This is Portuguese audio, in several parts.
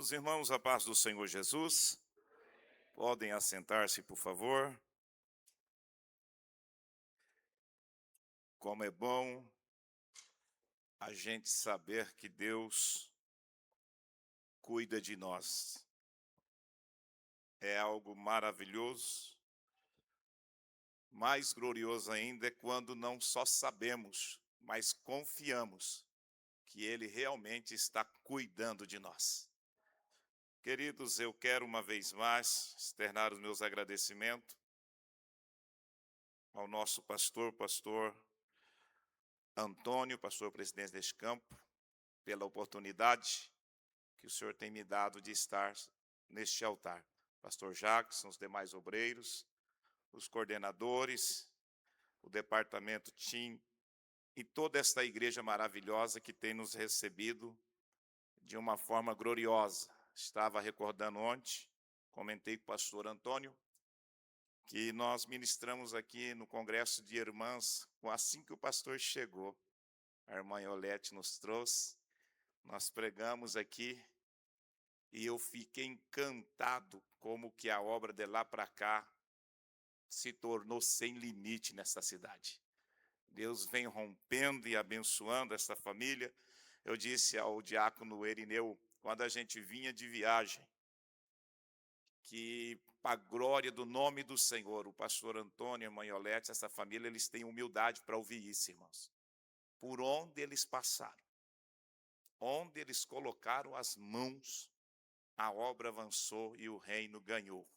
Meus irmãos, a paz do Senhor Jesus, podem assentar-se, por favor. Como é bom a gente saber que Deus cuida de nós. É algo maravilhoso. Mais glorioso ainda é quando não só sabemos, mas confiamos que Ele realmente está cuidando de nós. Queridos, eu quero uma vez mais externar os meus agradecimentos ao nosso pastor Antônio, pastor presidente deste campo, pela oportunidade que o Senhor tem me dado de estar neste altar. Pastor Jackson, os demais obreiros, os coordenadores, o departamento TIM e toda esta igreja maravilhosa que tem nos recebido de uma forma gloriosa. Estava recordando ontem, comentei com o pastor Antônio, que nós ministramos aqui no Congresso de Irmãs, assim que o pastor chegou. A irmã Iolete nos trouxe, nós pregamos aqui, e eu fiquei encantado como que a obra de lá para cá se tornou sem limite nessa cidade. Deus vem rompendo e abençoando essa família. Eu disse ao diácono Erineu, quando a gente vinha de viagem, que para a glória do nome do Senhor, o pastor Antônio e a irmã Iolete, essa família, eles têm humildade para ouvir isso, irmãos. Por onde eles passaram, onde eles colocaram as mãos, a obra avançou e o reino ganhou.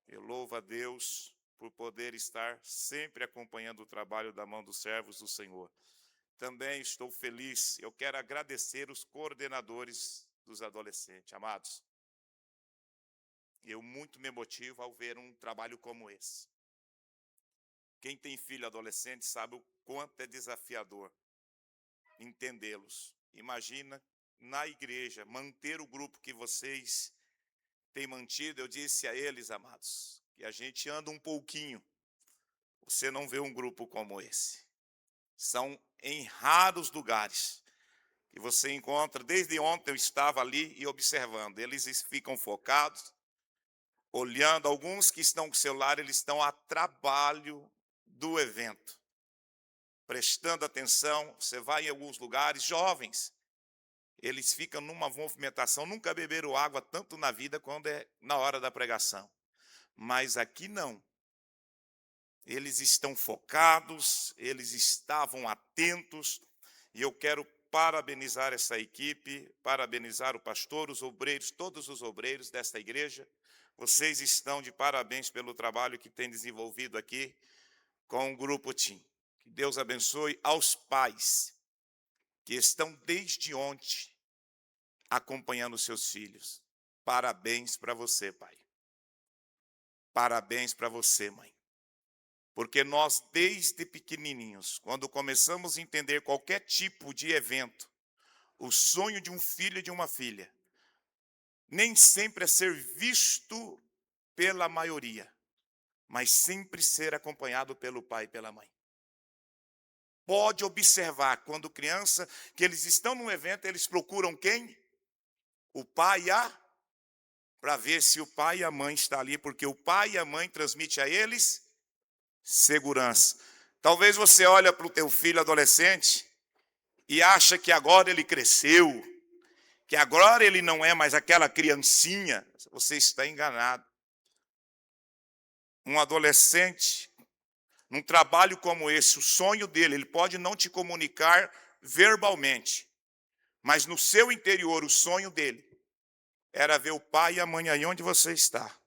Eu louvo a Deus por poder estar sempre acompanhando o trabalho da mão dos servos do Senhor. Também estou feliz, eu quero agradecer os coordenadores dos adolescentes, amados. Eu muito me motivo ao ver um trabalho como esse. Quem tem filho adolescente sabe o quanto é desafiador entendê-los. Imagina, na igreja, manter o grupo que vocês têm mantido. Eu disse a eles, amados, que a gente anda um pouquinho, você não vê um grupo como esse. São em raros lugares que você encontra. Desde ontem eu estava ali e observando. Eles ficam focados, olhando. Alguns que estão com o celular, eles estão a trabalho do evento, prestando atenção. Você vai em alguns lugares, jovens, eles ficam numa movimentação. Nunca beberam água tanto na vida quando é na hora da pregação. Mas aqui não. Eles estão focados, eles estavam atentos, e eu quero parabenizar essa equipe, parabenizar o pastor, os obreiros, todos os obreiros desta igreja. Vocês estão de parabéns pelo trabalho que tem desenvolvido aqui com o Grupo TIM. Que Deus abençoe aos pais que estão desde ontem acompanhando seus filhos. Parabéns para você, pai. Parabéns para você, mãe. Porque nós, desde pequenininhos, quando começamos a entender qualquer tipo de evento, o sonho de um filho e de uma filha, nem sempre é ser visto pela maioria, mas sempre ser acompanhado pelo pai e pela mãe. Pode observar, quando criança, que eles estão num evento, eles procuram quem? O pai e para ver se o pai e a mãe estão ali, porque o pai e a mãe transmitem a eles segurança. Talvez você olhe para o teu filho adolescente e acha que agora ele cresceu, que agora ele não é mais aquela criancinha. Você está enganado. Um adolescente, num trabalho como esse, o sonho dele, ele pode não te comunicar verbalmente, mas no seu interior, o sonho dele era ver o pai e a mãe aí onde você está,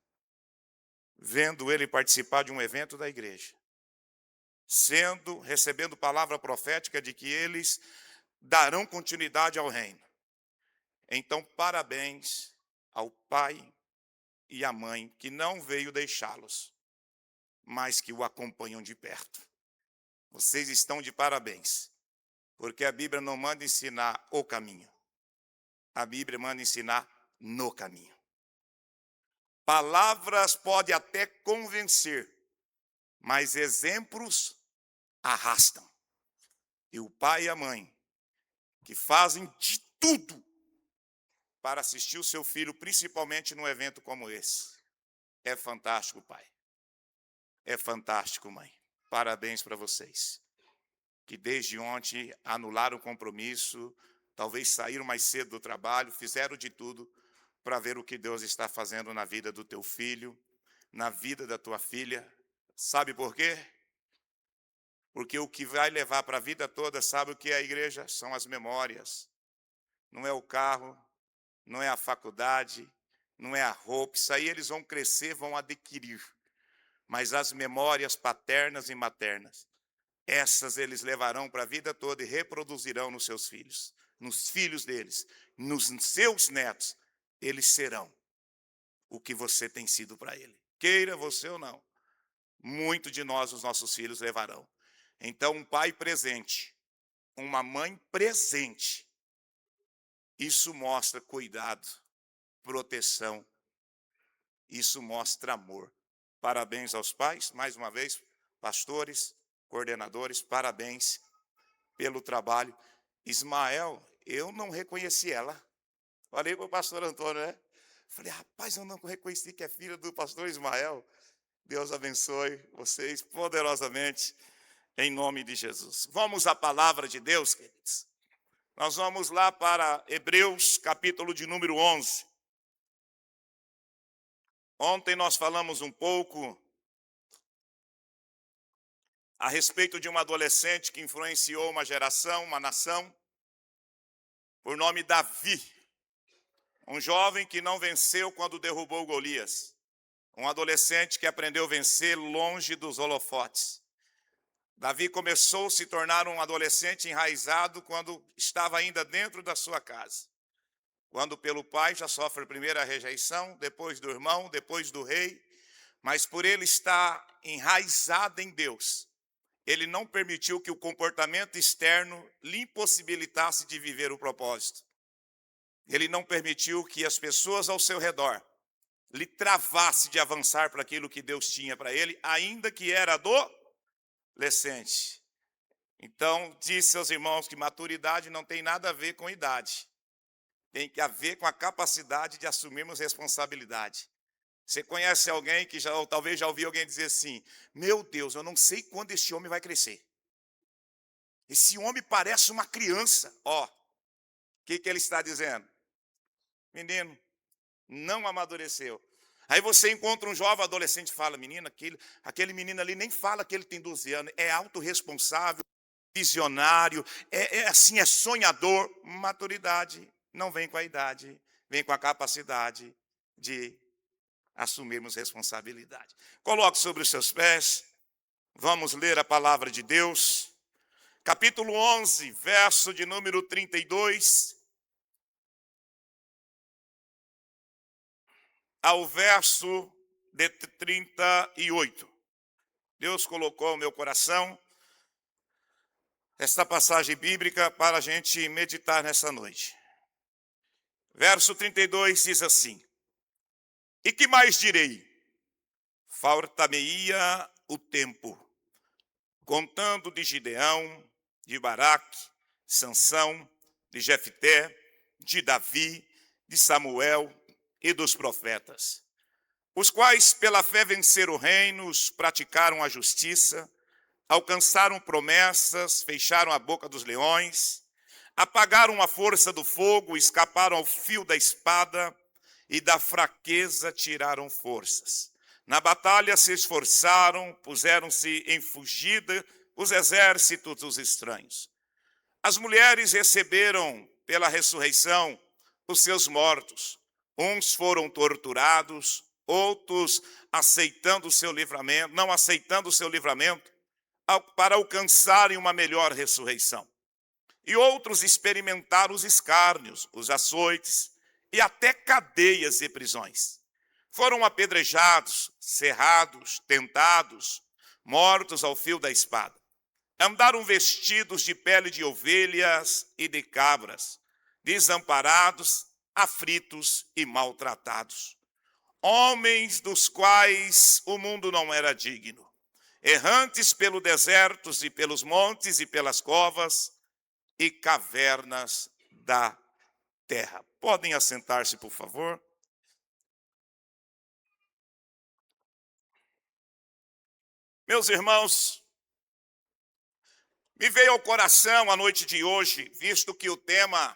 vendo ele participar de um evento da igreja, recebendo palavra profética de que eles darão continuidade ao reino. Então, parabéns ao pai e à mãe que não veio deixá-los, mas que o acompanham de perto. Vocês estão de parabéns, porque a Bíblia não manda ensinar o caminho, a Bíblia manda ensinar no caminho. Palavras podem até convencer, mas exemplos arrastam. E o pai e a mãe, que fazem de tudo para assistir o seu filho, principalmente num evento como esse. É fantástico, pai. É fantástico, mãe. Parabéns para vocês, que desde ontem anularam o compromisso, talvez saíram mais cedo do trabalho, fizeram de tudo para ver o que Deus está fazendo na vida do teu filho, na vida da tua filha. Sabe por quê? Porque o que vai levar para a vida toda, sabe o que é a igreja? São as memórias. Não é o carro, não é a faculdade, não é a roupa. Isso aí eles vão crescer, vão adquirir. Mas as memórias paternas e maternas, essas eles levarão para a vida toda e reproduzirão nos seus filhos, nos filhos deles, nos seus netos. Eles serão o que você tem sido para ele. Queira você ou não, muito de nós, os nossos filhos, levarão. Então, um pai presente, uma mãe presente, isso mostra cuidado, proteção, isso mostra amor. Parabéns aos pais, mais uma vez, pastores, coordenadores, parabéns pelo trabalho. Ismael, eu não reconheci ela. Falei para o pastor Antônio, né? Falei, rapaz, eu não reconheci que é filha do pastor Ismael. Deus abençoe vocês poderosamente, em nome de Jesus. Vamos à palavra de Deus, queridos. Nós vamos lá para Hebreus, capítulo de número 11. Ontem nós falamos um pouco a respeito de um adolescente que influenciou uma geração, uma nação, por nome Davi. Um jovem que não venceu quando derrubou Golias. Um adolescente que aprendeu a vencer longe dos holofotes. Davi começou a se tornar um adolescente enraizado quando estava ainda dentro da sua casa. Quando pelo pai já sofre primeiro a rejeição, depois do irmão, depois do rei. Mas por ele estar enraizado em Deus, ele não permitiu que o comportamento externo lhe impossibilitasse de viver o propósito. Ele não permitiu que as pessoas ao seu redor lhe travasse de avançar para aquilo que Deus tinha para ele, ainda que era adolescente. Então, disse aos irmãos que maturidade não tem nada a ver com idade. Tem que ver com a capacidade de assumirmos responsabilidade. Você conhece alguém que já, ou talvez já ouviu alguém dizer assim, meu Deus, eu não sei quando esse homem vai crescer. Esse homem parece uma criança. O que ele está dizendo? Menino, não amadureceu. Aí você encontra um jovem adolescente e fala, menina, aquele menino ali nem fala que ele tem 12 anos, é autorresponsável, visionário, assim, é sonhador. Maturidade não vem com a idade, vem com a capacidade de assumirmos responsabilidade. Coloque sobre os seus pés, vamos ler a palavra de Deus. Capítulo 11, verso de número 32. Ao verso de 38. Deus colocou no meu coração esta passagem bíblica para a gente meditar nessa noite. Verso 32 diz assim: E que mais direi? Falta-me-ia o tempo, contando de Gideão, de Baraque, Sansão, de Jefté, de Davi, de Samuel e dos profetas, os quais pela fé venceram reinos, praticaram a justiça, alcançaram promessas, fecharam a boca dos leões, apagaram a força do fogo, escaparam ao fio da espada e da fraqueza tiraram forças. Na batalha se esforçaram, puseram-se em fugida os exércitos dos estranhos. As mulheres receberam pela ressurreição os seus mortos. Uns foram torturados, outros aceitando o seu livramento, não aceitando o seu livramento, para alcançarem uma melhor ressurreição. E outros experimentaram os escárnios, os açoites e até cadeias e prisões. Foram apedrejados, cerrados, tentados, mortos ao fio da espada. Andaram vestidos de pele de ovelhas e de cabras, desamparados, aflitos e maltratados. Homens dos quais o mundo não era digno, errantes pelos desertos e pelos montes e pelas covas e cavernas da terra. Podem assentar-se, por favor? Meus irmãos, me veio ao coração a noite de hoje, visto que o tema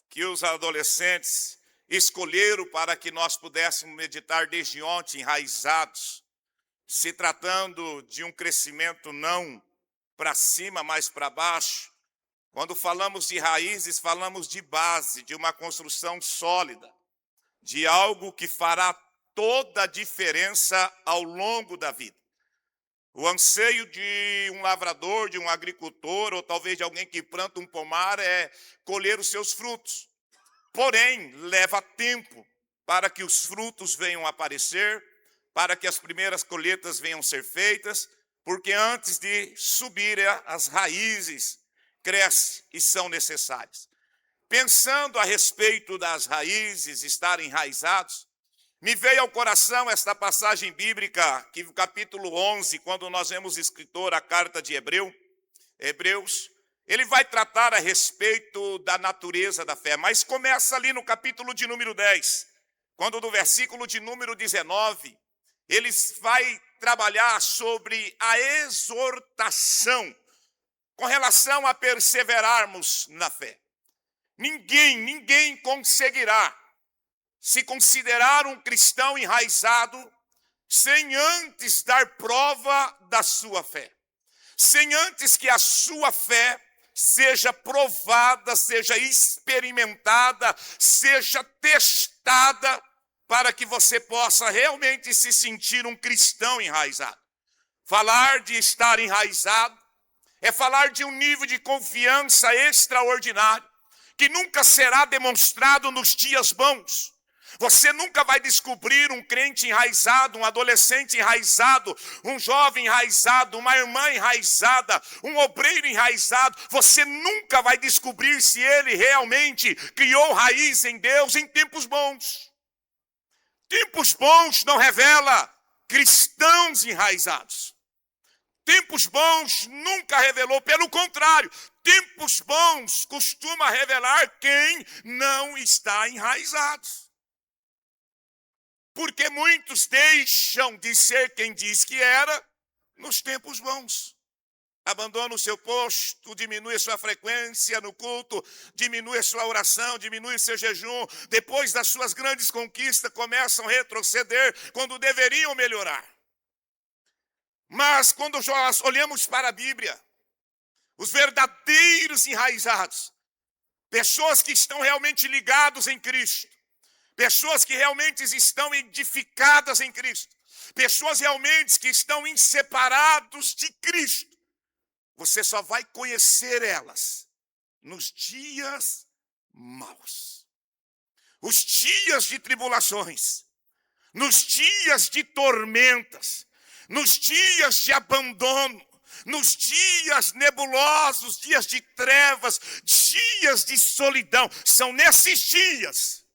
que os adolescentes escolheram para que nós pudéssemos meditar desde ontem, enraizados, se tratando de um crescimento não para cima, mas para baixo. Quando falamos de raízes, falamos de base, de uma construção sólida, de algo que fará toda a diferença ao longo da vida. O anseio de um lavrador, de um agricultor, ou talvez de alguém que planta um pomar, é colher os seus frutos. Porém, leva tempo para que os frutos venham a aparecer, para que as primeiras colheitas venham a ser feitas, porque antes de subir as raízes crescem e são necessárias. Pensando a respeito das raízes estarem enraizados, me veio ao coração esta passagem bíblica, que no capítulo 11, quando nós vemos o escritor, a carta de Hebreus, ele vai tratar a respeito da natureza da fé, mas começa ali no capítulo de número 10, quando no versículo de número 19, ele vai trabalhar sobre a exortação com relação a perseverarmos na fé. Ninguém conseguirá se considerar um cristão enraizado sem antes dar prova da sua fé, sem antes que a sua fé seja provada, seja experimentada, seja testada, para que você possa realmente se sentir um cristão enraizado. Falar de estar enraizado é falar de um nível de confiança extraordinário, que nunca será demonstrado nos dias bons. Você nunca vai descobrir um crente enraizado, um adolescente enraizado, um jovem enraizado, uma irmã enraizada, um obreiro enraizado. Você nunca vai descobrir se ele realmente criou raiz em Deus em tempos bons. Tempos bons não revela cristãos enraizados. Tempos bons nunca revelou, pelo contrário, tempos bons costuma revelar quem não está enraizado. Porque muitos deixam de ser quem diz que era nos tempos bons. Abandona o seu posto, diminui a sua frequência no culto, diminui a sua oração, diminui o seu jejum. Depois das suas grandes conquistas, começam a retroceder quando deveriam melhorar. Mas quando nós olhamos para a Bíblia, os verdadeiros enraizados, pessoas que estão realmente ligados em Cristo, pessoas que realmente estão edificadas em Cristo, pessoas realmente que estão inseparados de Cristo, você só vai conhecer elas nos dias maus, os dias de tribulações, nos dias de tormentas, nos dias de abandono, nos dias nebulosos, dias de trevas, dias de solidão. São nesses dias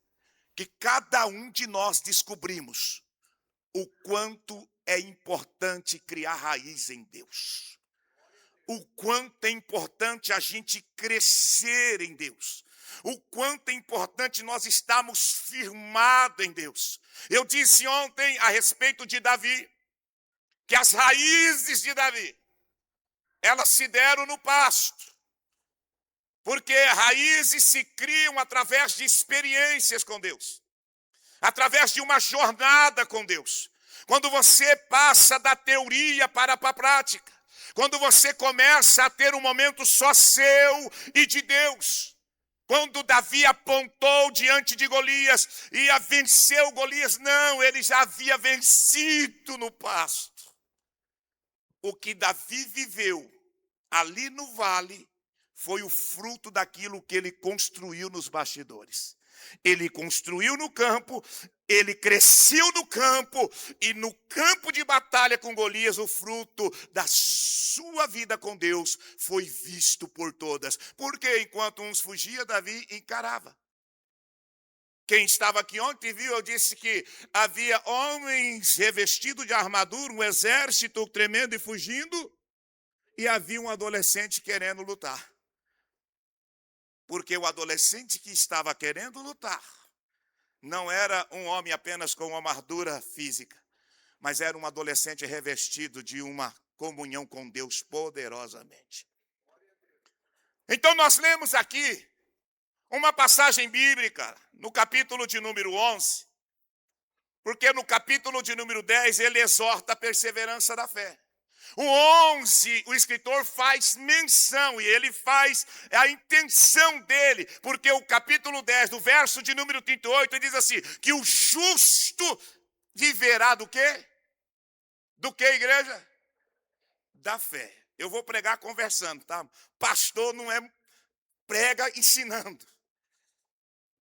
que cada um de nós descobrimos o quanto é importante criar raiz em Deus. O quanto é importante a gente crescer em Deus. O quanto é importante nós estarmos firmados em Deus. Eu disse ontem a respeito de Davi, que as raízes de Davi, elas se deram no pasto. Porque raízes se criam através de experiências com Deus, através de uma jornada com Deus. Quando você passa da teoria para a prática, quando você começa a ter um momento só seu e de Deus. Quando Davi apontou diante de Golias e venceu Golias, não, ele já havia vencido no pasto. O que Davi viveu ali no vale foi o fruto daquilo que ele construiu nos bastidores. Ele construiu no campo, ele cresceu no campo, e no campo de batalha com Golias, o fruto da sua vida com Deus foi visto por todas. Porque enquanto uns fugiam, Davi encarava. Quem estava aqui ontem viu, eu disse que havia homens revestidos de armadura, um exército tremendo e fugindo, e havia um adolescente querendo lutar. Porque o adolescente que estava querendo lutar não era um homem apenas com uma armadura física, mas era um adolescente revestido de uma comunhão com Deus poderosamente. Então nós lemos aqui uma passagem bíblica no capítulo de número 11, porque no capítulo de número 10 ele exorta a perseverança da fé. O 11, o escritor faz menção, e ele faz a intenção dele, porque o capítulo 10, do verso de número 38, ele diz assim, que o justo viverá do quê? Do quê, igreja? Da fé. Eu vou pregar conversando, tá? Pastor não é prega ensinando.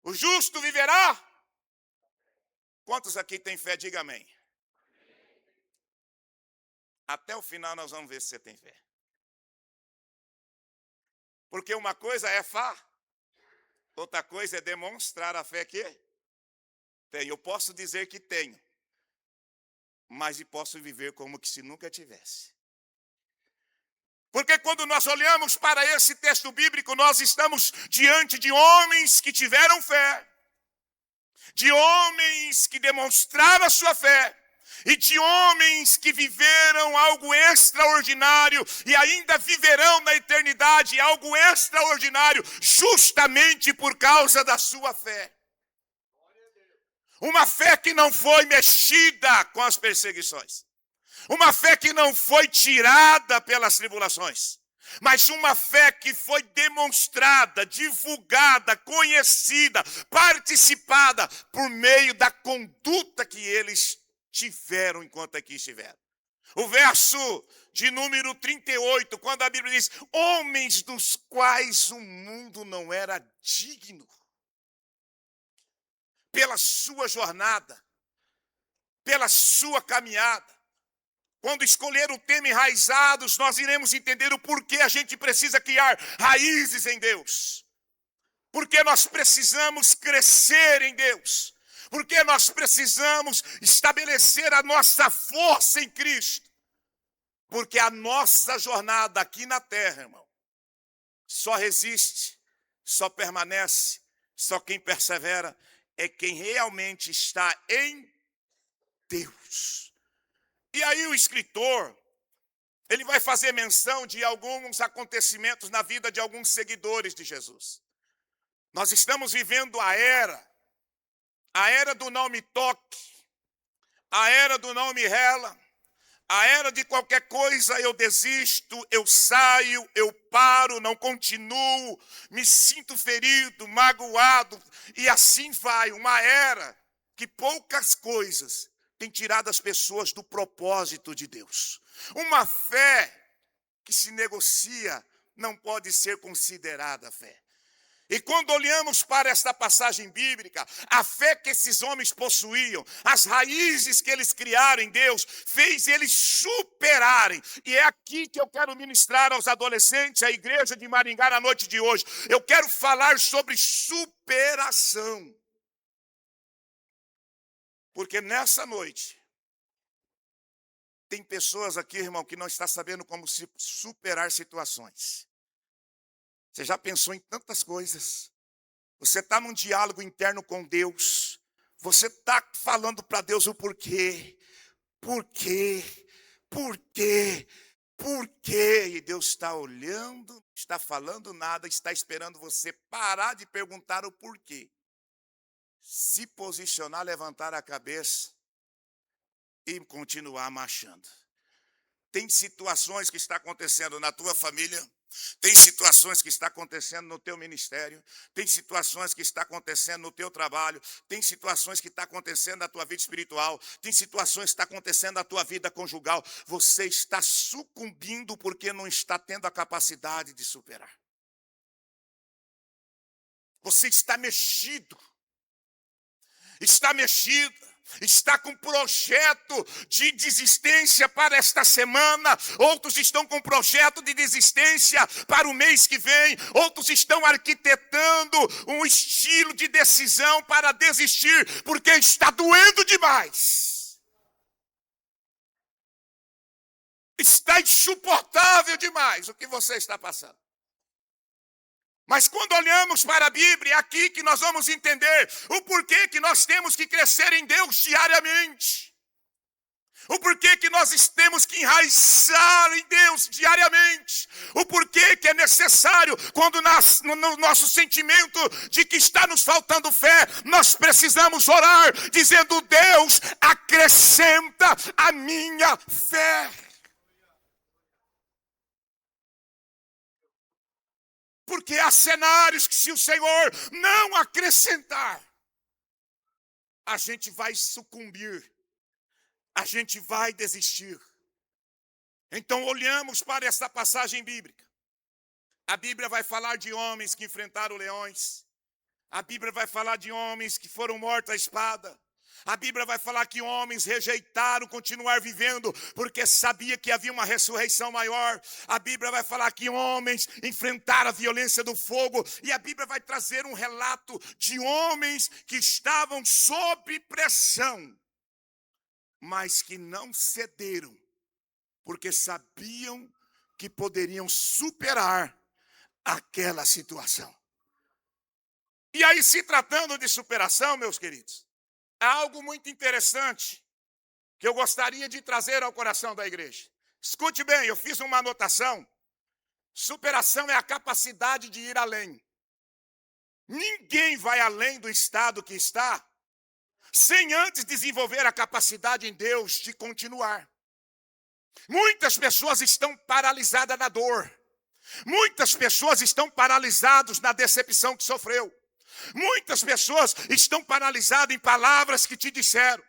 O justo viverá? Quantos aqui têm fé? Diga amém. Até o final nós vamos ver se você tem fé. Porque uma coisa é outra coisa é demonstrar a fé que tem. Eu posso dizer que tenho, mas posso viver como que se nunca tivesse. Porque quando nós olhamos para esse texto bíblico, nós estamos diante de homens que tiveram fé, de homens que demonstraram a sua fé, e de homens que viveram algo extraordinário e ainda viverão na eternidade algo extraordinário, justamente por causa da sua fé. Uma fé que não foi mexida com as perseguições. Uma fé que não foi tirada pelas tribulações. Mas uma fé que foi demonstrada, divulgada, conhecida, participada por meio da conduta que eles tiveram enquanto aqui estiveram. O verso de número 38, quando a Bíblia diz, homens dos quais o mundo não era digno, pela sua jornada, pela sua caminhada. Quando escolher o tema enraizados, nós iremos entender o porquê a gente precisa criar raízes em Deus. Porque nós precisamos crescer em Deus. Porque nós precisamos estabelecer a nossa força em Cristo. Porque a nossa jornada aqui na terra, irmão, só resiste, só permanece, só quem persevera é quem realmente está em Deus. E aí o escritor, ele vai fazer menção de alguns acontecimentos na vida de alguns seguidores de Jesus. Nós estamos vivendo a era do não me toque, a era do não me rela, a era de qualquer coisa eu desisto, eu saio, eu paro, não continuo, me sinto ferido, magoado, e assim vai, uma era que poucas coisas têm tirado as pessoas do propósito de Deus. Uma fé que se negocia não pode ser considerada fé. E quando olhamos para esta passagem bíblica, a fé que esses homens possuíam, as raízes que eles criaram em Deus, fez eles superarem. E é aqui que eu quero ministrar aos adolescentes, à igreja de Maringá na noite de hoje. Eu quero falar sobre superação. Porque nessa noite, tem pessoas aqui, irmão, que não está sabendo como superar situações. Você já pensou em tantas coisas. Você está num diálogo interno com Deus. Você está falando para Deus o porquê. Por quê? Por quê? Por quê? E Deus está olhando, não está falando nada, está esperando você parar de perguntar o porquê. Se posicionar, levantar a cabeça e continuar marchando. Tem situações que estão acontecendo na tua família, tem situações que estão acontecendo no teu ministério, tem situações que estão acontecendo no teu trabalho, tem situações que estão acontecendo na tua vida espiritual, tem situações que estão acontecendo na tua vida conjugal. Você está sucumbindo porque não está tendo a capacidade de superar. Você está mexido. Está com projeto de desistência para esta semana, outros estão com projeto de desistência para o mês que vem, outros estão arquitetando um estilo de decisão para desistir, porque está doendo demais. Está insuportável demais o que você está passando. Mas quando olhamos para a Bíblia, é aqui que nós vamos entender o porquê que nós temos que crescer em Deus diariamente. O porquê que nós temos que enraizar em Deus diariamente. O porquê que é necessário, quando no nosso sentimento de que está nos faltando fé, nós precisamos orar, dizendo: Deus, acrescenta a minha fé. Porque há cenários que, se o Senhor não acrescentar, a gente vai sucumbir. A gente vai desistir. Então olhamos para essa passagem bíblica. A Bíblia vai falar de homens que enfrentaram leões. A Bíblia vai falar de homens que foram mortos à espada. A Bíblia vai falar que homens rejeitaram continuar vivendo porque sabia que havia uma ressurreição maior. A Bíblia vai falar que homens enfrentaram a violência do fogo. E a Bíblia vai trazer um relato de homens que estavam sob pressão, mas que não cederam, porque sabiam que poderiam superar aquela situação. E aí, se tratando de superação, meus queridos, há algo muito interessante que eu gostaria de trazer ao coração da igreja. Escute bem, eu fiz uma anotação. Superação é a capacidade de ir além. Ninguém vai além do estado que está sem antes desenvolver a capacidade em Deus de continuar. Muitas pessoas estão paralisadas na dor. Muitas pessoas estão paralisadas na decepção que sofreu. Muitas pessoas estão paralisadas em palavras que te disseram.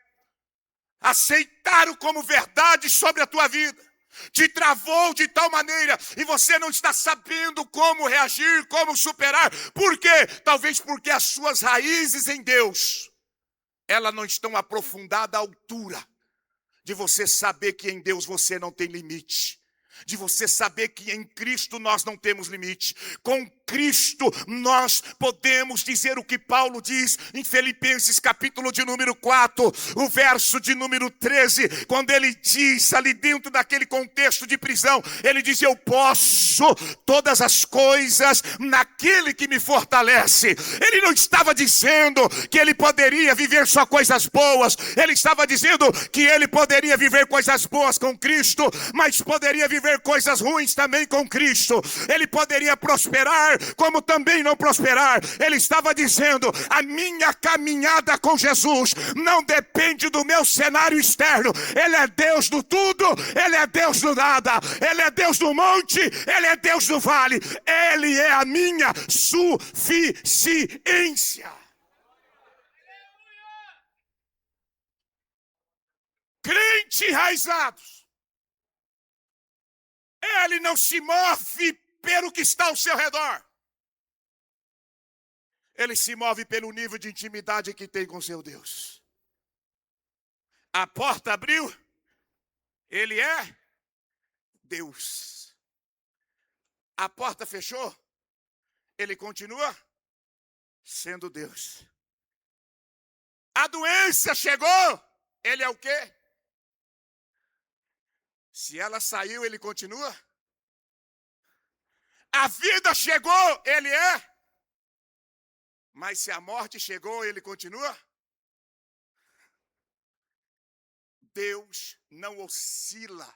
Aceitaram como verdade sobre a tua vida. Te travou de tal maneira e você não está sabendo como reagir, como superar. Por quê? Talvez porque as suas raízes em Deus, elas não estão aprofundadas à altura de você saber que em Deus você não tem limite. De você saber que em Cristo nós não temos limite. Com Cristo nós podemos dizer o que Paulo diz em Filipenses capítulo de número 4, o verso de número 13, quando ele diz ali dentro daquele contexto de prisão, ele diz: eu posso todas as coisas naquele que me fortalece. Ele não estava dizendo que ele poderia viver só coisas boas, ele estava dizendo que ele poderia viver coisas boas com Cristo, mas poderia viver coisas ruins também com Cristo. Ele poderia prosperar como também não prosperar. Ele estava dizendo: a minha caminhada com Jesus não depende do meu cenário externo. Ele é Deus do tudo, Ele é Deus do nada, Ele é Deus do monte, Ele é Deus do vale. Ele é a minha suficiência. Crente enraizados, ele não se move pelo que está ao seu redor. Ele se move pelo nível de intimidade que tem com seu Deus. A porta abriu, ele é Deus. A porta fechou, ele continua sendo Deus. A doença chegou, ele é o quê? Se ela saiu, ele continua. A vida chegou, ele é. Mas se a morte chegou, ele continua. Deus não oscila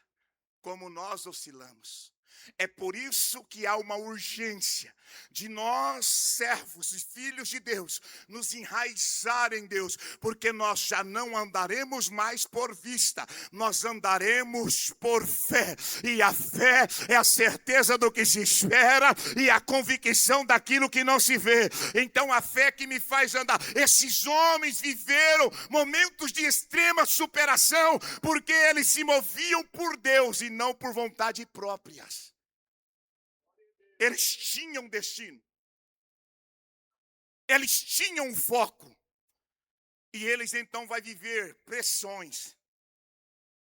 como nós oscilamos. É por isso que há uma urgência de nós, servos e filhos de Deus, nos enraizar em Deus, porque nós já não andaremos mais por vista, nós andaremos por fé, e a fé é a certeza do que se espera e a convicção daquilo que não se vê. Então a fé que me faz andar. Esses homens viveram momentos de extrema superação, porque eles se moviam por Deus e não por vontade próprias. Eles tinham destino. Eles tinham um foco. E eles então vão viver pressões.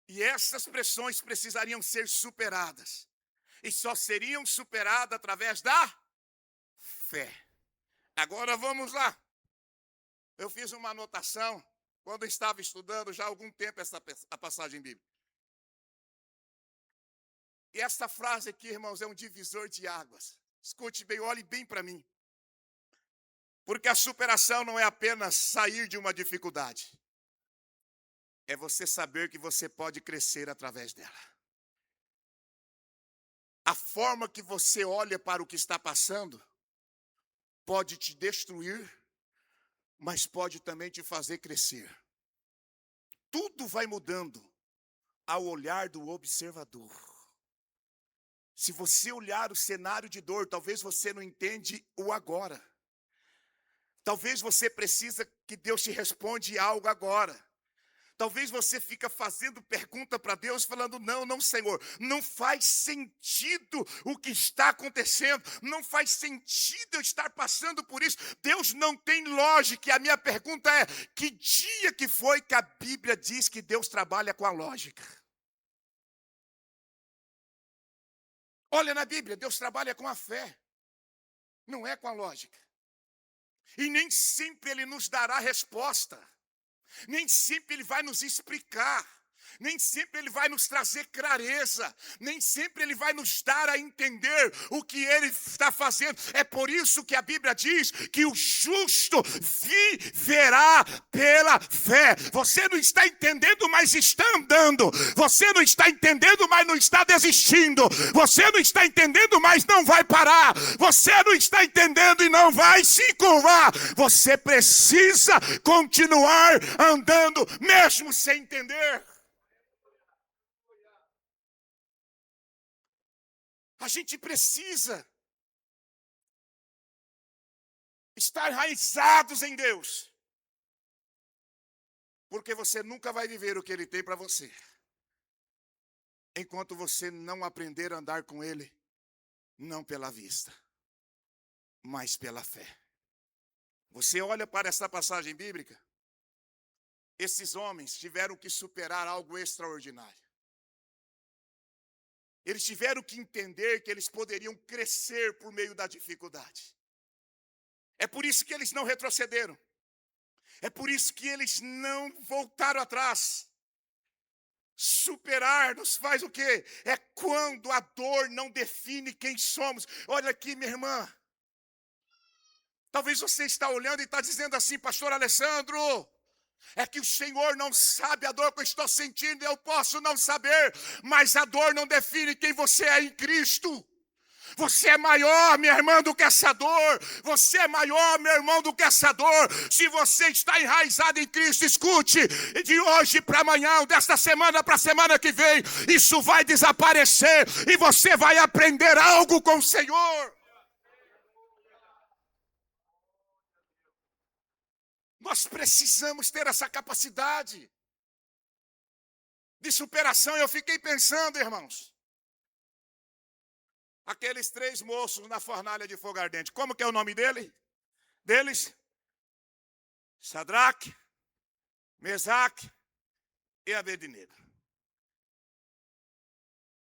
E essas pressões precisariam ser superadas. E só seriam superadas através da fé. Agora vamos lá. Eu fiz uma anotação quando eu estava estudando já há algum tempo a passagem bíblica. E esta frase aqui, irmãos, é um divisor de águas. Escute bem, olhe bem para mim. Porque a superação não é apenas sair de uma dificuldade. É você saber que você pode crescer através dela. A forma que você olha para o que está passando pode te destruir, mas pode também te fazer crescer. Tudo vai mudando ao olhar do observador. Se você olhar o cenário de dor, talvez você não entende o agora. Talvez você precisa que Deus te responda algo agora. Talvez você fica fazendo pergunta para Deus, falando, não, Senhor, não faz sentido o que está acontecendo, não faz sentido eu estar passando por isso, Deus não tem lógica. E a minha pergunta é, que dia que foi que a Bíblia diz que Deus trabalha com a lógica? Olha na Bíblia, Deus trabalha com a fé, não é com a lógica. E nem sempre Ele nos dará resposta. Nem sempre Ele vai nos explicar, nem sempre Ele vai nos trazer clareza, nem sempre Ele vai nos dar a entender o que Ele está fazendo. É por isso que a Bíblia diz que o justo viverá pela fé. Você não está entendendo, mas está andando. Você não está entendendo, mas não está desistindo. Você não está entendendo, mas não vai parar. Você não está entendendo e não vai se curvar. Você precisa continuar andando, mesmo sem entender. A gente precisa estar enraizados em Deus, porque você nunca vai viver o que Ele tem para você, enquanto você não aprender a andar com Ele, não pela vista, mas pela fé. Você olha para essa passagem bíblica, esses homens tiveram que superar algo extraordinário. Eles tiveram que entender que eles poderiam crescer por meio da dificuldade. É por isso que eles não retrocederam. É por isso que eles não voltaram atrás. Superar nos faz o quê? É quando a dor não define quem somos. Olha aqui, minha irmã. Talvez você está olhando e está dizendo assim, pastor Alessandro, é que o Senhor não sabe a dor que eu estou sentindo, eu posso não saber, mas a dor não define quem você é em Cristo. Você é maior, minha irmã, do que essa dor. Você é maior, meu irmão, do que essa dor. Se você está enraizado em Cristo, escute, de hoje para amanhã, desta semana para a semana que vem, isso vai desaparecer e você vai aprender algo com o Senhor. Nós precisamos ter essa capacidade de superação. Eu fiquei pensando, irmãos, aqueles 3 moços na fornalha de fogo ardente, como que é o nome deles? Sadraque, Mesaque e Abednego.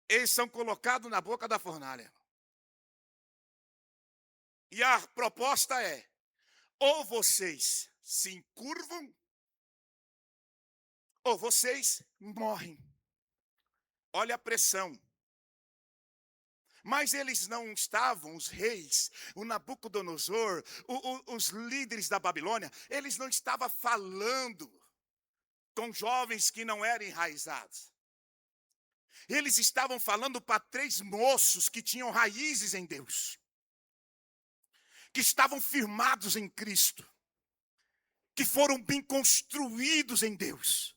Eles são colocados na boca da fornalha. E a proposta é, ou vocês se encurvam, ou vocês morrem. Olha a pressão. Mas eles não estavam, os reis, o Nabucodonosor, os líderes da Babilônia, eles não estavam falando com jovens que não eram enraizados. Eles estavam falando para 3 moços que tinham raízes em Deus, que estavam firmados em Cristo, que foram bem construídos em Deus,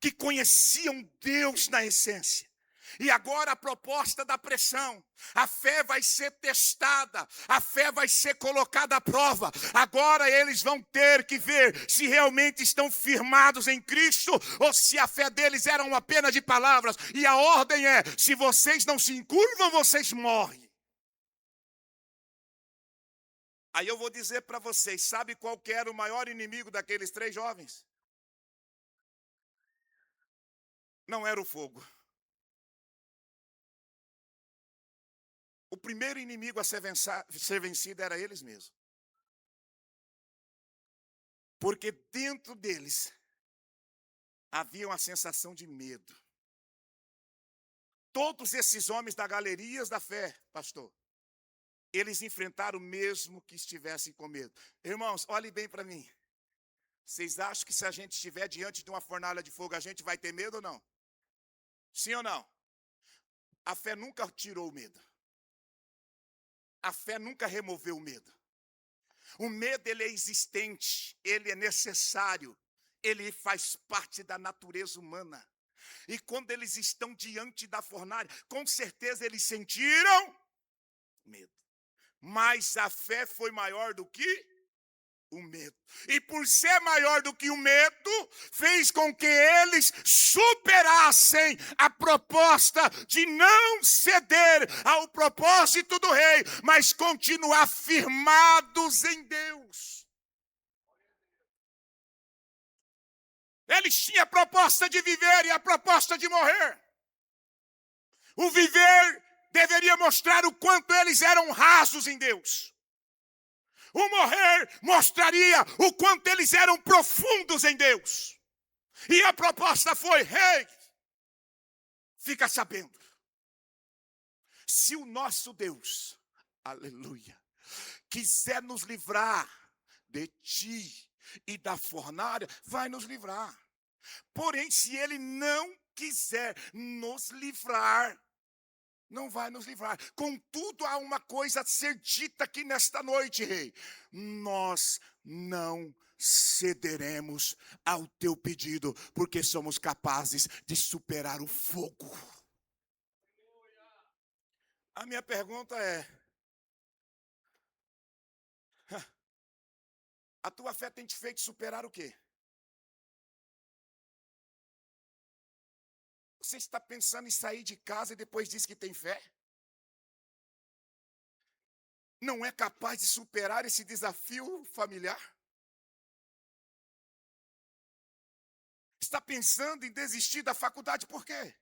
que conheciam Deus na essência. E agora a proposta da pressão, a fé vai ser testada, a fé vai ser colocada à prova. Agora eles vão ter que ver se realmente estão firmados em Cristo ou se a fé deles era apenas de palavras. E a ordem é, se vocês não se encurvam, vocês morrem. Aí eu vou dizer para vocês, sabe qual que era o maior inimigo daqueles 3 jovens? Não era o fogo. O primeiro inimigo a ser vencido era eles mesmos. Porque dentro deles havia uma sensação de medo. Todos esses homens da galerias da fé, pastor, eles enfrentaram mesmo que estivessem com medo. Irmãos, olhem bem para mim. Vocês acham que se a gente estiver diante de uma fornalha de fogo, a gente vai ter medo ou não? Sim ou não? A fé nunca tirou o medo. A fé nunca removeu o medo. O medo, ele é existente, ele é necessário, ele faz parte da natureza humana. E quando eles estão diante da fornalha, com certeza eles sentiram medo. Mas a fé foi maior do que o medo. E por ser maior do que o medo, fez com que eles superassem a proposta de não ceder ao propósito do rei, mas continuar firmados em Deus. Eles tinham a proposta de viver e a proposta de morrer. O viver deveria mostrar o quanto eles eram rasos em Deus. O morrer mostraria o quanto eles eram profundos em Deus. E a proposta foi: rei, fica sabendo, se o nosso Deus, aleluia, quiser nos livrar de ti e da fornalha, vai nos livrar. Porém, se ele não quiser nos livrar, não vai nos livrar. Contudo, há uma coisa a ser dita aqui nesta noite, rei. Nós não cederemos ao teu pedido, porque somos capazes de superar o fogo. A minha pergunta é: a tua fé tem te feito superar o quê? Você está pensando em sair de casa e depois diz que tem fé? Não é capaz de superar esse desafio familiar? Está pensando em desistir da faculdade por quê?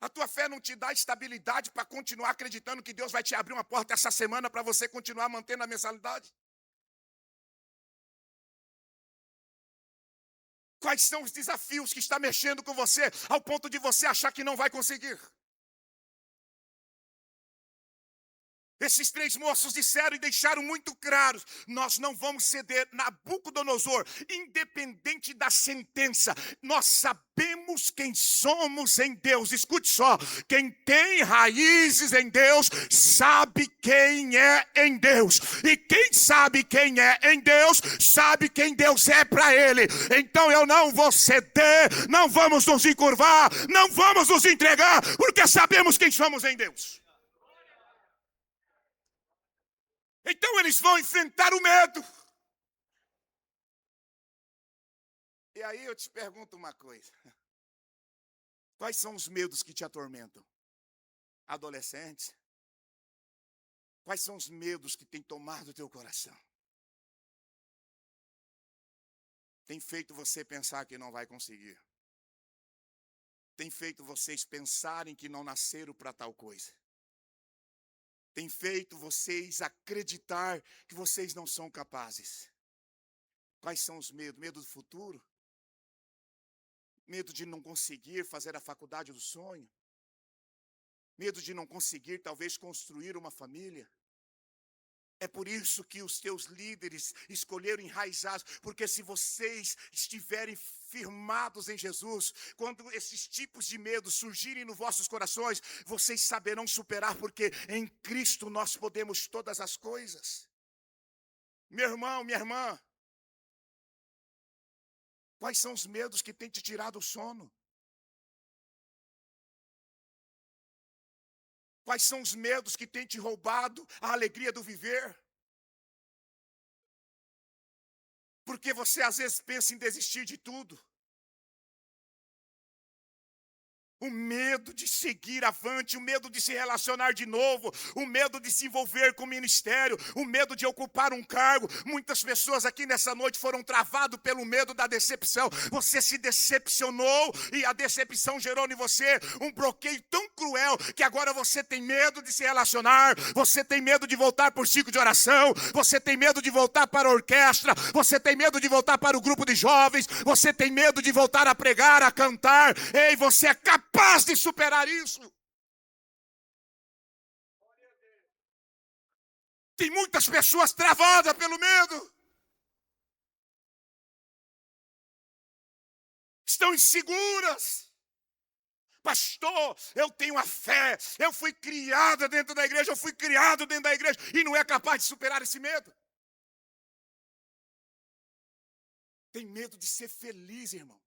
A tua fé não te dá estabilidade para continuar acreditando que Deus vai te abrir uma porta essa semana para você continuar mantendo a mensalidade? Quais são os desafios que estão mexendo com você ao ponto de você achar que não vai conseguir? Esses três moços disseram e deixaram muito claro: nós não vamos ceder. Nabucodonosor, independente da sentença, nós sabemos quem somos em Deus. Escute só, quem tem raízes em Deus, sabe quem é em Deus. E quem sabe quem é em Deus, sabe quem Deus é para ele. Então eu não vou ceder, não vamos nos encurvar, não vamos nos entregar, porque sabemos quem somos em Deus. Então eles vão enfrentar o medo. E aí eu te pergunto uma coisa: quais são os medos que te atormentam? Adolescente? Quais são os medos que têm tomado o teu coração? Tem feito você pensar que não vai conseguir. Tem feito vocês pensarem que não nasceram para tal coisa. Tem feito vocês acreditar que vocês não são capazes. Quais são os medos? Medo do futuro? Medo de não conseguir fazer a faculdade do sonho? Medo de não conseguir, talvez, construir uma família? É por isso que os teus líderes escolheram enraizados, porque se vocês estiverem firmados em Jesus, quando esses tipos de medos surgirem nos vossos corações, vocês saberão superar, porque em Cristo nós podemos todas as coisas. Meu irmão, minha irmã, quais são os medos que têm te tirado o sono? Quais são os medos que têm te roubado a alegria do viver? Porque você às vezes pensa em desistir de tudo. O medo de seguir avante, o medo de se relacionar de novo, o medo de se envolver com o ministério, o medo de ocupar um cargo. Muitas pessoas aqui nessa noite foram travadas pelo medo da decepção. Você se decepcionou e a decepção gerou em você um bloqueio tão cruel que agora você tem medo de se relacionar, você tem medo de voltar para o ciclo de oração, você tem medo de voltar para a orquestra, você tem medo de voltar para o grupo de jovens, você tem medo de voltar a pregar, a cantar. Ei, você é capaz de superar isso. Tem muitas pessoas travadas pelo medo. Estão inseguras. Pastor, eu tenho a fé. Eu fui criada dentro da igreja. Eu fui criado dentro da igreja. E não é capaz de superar esse medo. Tem medo de ser feliz, irmão.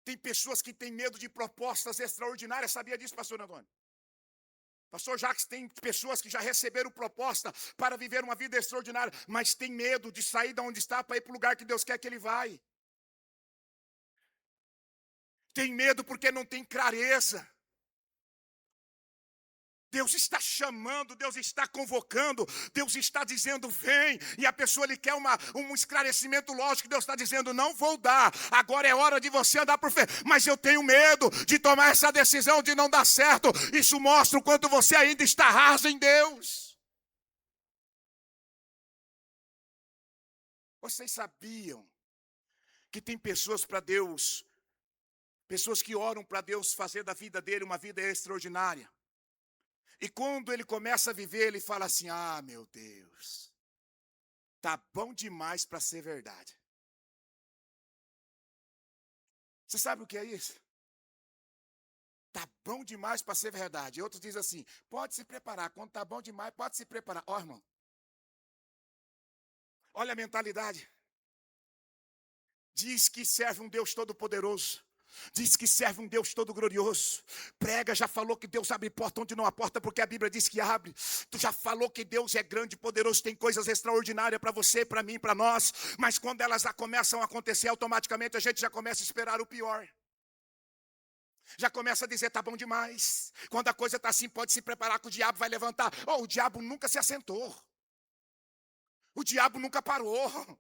Tem pessoas que têm medo de propostas extraordinárias. Sabia disso, pastor Antônio? Pastor Jacques, tem pessoas que já receberam proposta para viver uma vida extraordinária, mas tem medo de sair de onde está para ir para o lugar que Deus quer que ele vai. Tem medo porque não tem clareza. Deus está chamando, Deus está convocando, Deus está dizendo vem, e a pessoa ele quer um esclarecimento lógico, Deus está dizendo não vou dar, agora é hora de você andar por fé, mas eu tenho medo de tomar essa decisão de não dar certo. Isso mostra o quanto você ainda está raso em Deus. Vocês sabiam que tem pessoas para Deus, pessoas que oram para Deus fazer da vida dele uma vida extraordinária? E quando ele começa a viver, ele fala assim, ah, meu Deus, tá bom demais para ser verdade. Você sabe o que é isso? Tá bom demais para ser verdade. E outros dizem assim, pode se preparar, quando tá bom demais, pode se preparar. Ó, irmão, olha a mentalidade. Diz que serve um Deus todo-poderoso. Diz que serve um Deus todo glorioso. Prega, já falou que Deus abre porta onde não há porta, porque a Bíblia diz que abre. Tu já falou que Deus é grande e poderoso, tem coisas extraordinárias para você, para mim, para nós. Mas quando elas já começam a acontecer, automaticamente a gente já começa a esperar o pior. Já começa a dizer, tá bom demais. Quando a coisa está assim, pode se preparar que o diabo vai levantar. Oh, o diabo nunca se assentou. O diabo nunca parou.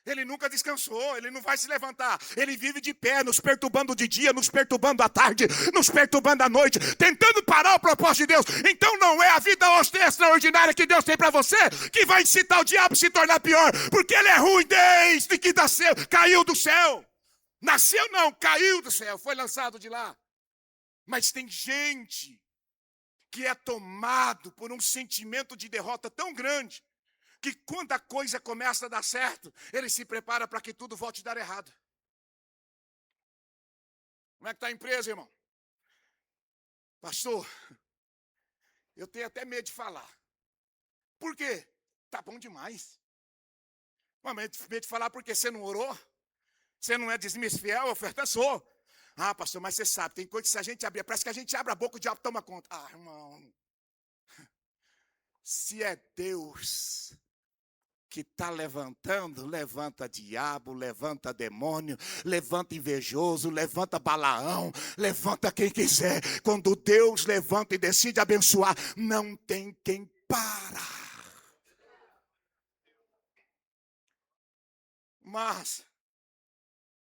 Ele nunca descansou, ele não vai se levantar. Ele vive de pé, nos perturbando de dia, nos perturbando à tarde, nos perturbando à noite, tentando parar o propósito de Deus. Então não é a vida extraordinária que Deus tem para você que vai incitar o diabo a se tornar pior, porque ele é ruim desde que nasceu, caiu do céu. Nasceu não, caiu do céu, foi lançado de lá. Mas tem gente que é tomado por um sentimento de derrota tão grande, que quando a coisa começa a dar certo, ele se prepara para que tudo volte a dar errado. Como é que está a empresa, irmão? Pastor, eu tenho até medo de falar. Por quê? Tá bom demais. Mas medo de falar porque você não orou? Você não é dízimo fiel, oferta sou. Ah, pastor, mas você sabe, tem coisa que se a gente abrir, parece que a gente abre a boca, o diabo toma conta. Ah, irmão, se é Deus que está levantando, levanta diabo, levanta demônio, levanta invejoso, levanta Balaão, levanta quem quiser. Quando Deus levanta e decide abençoar, não tem quem para. Mas,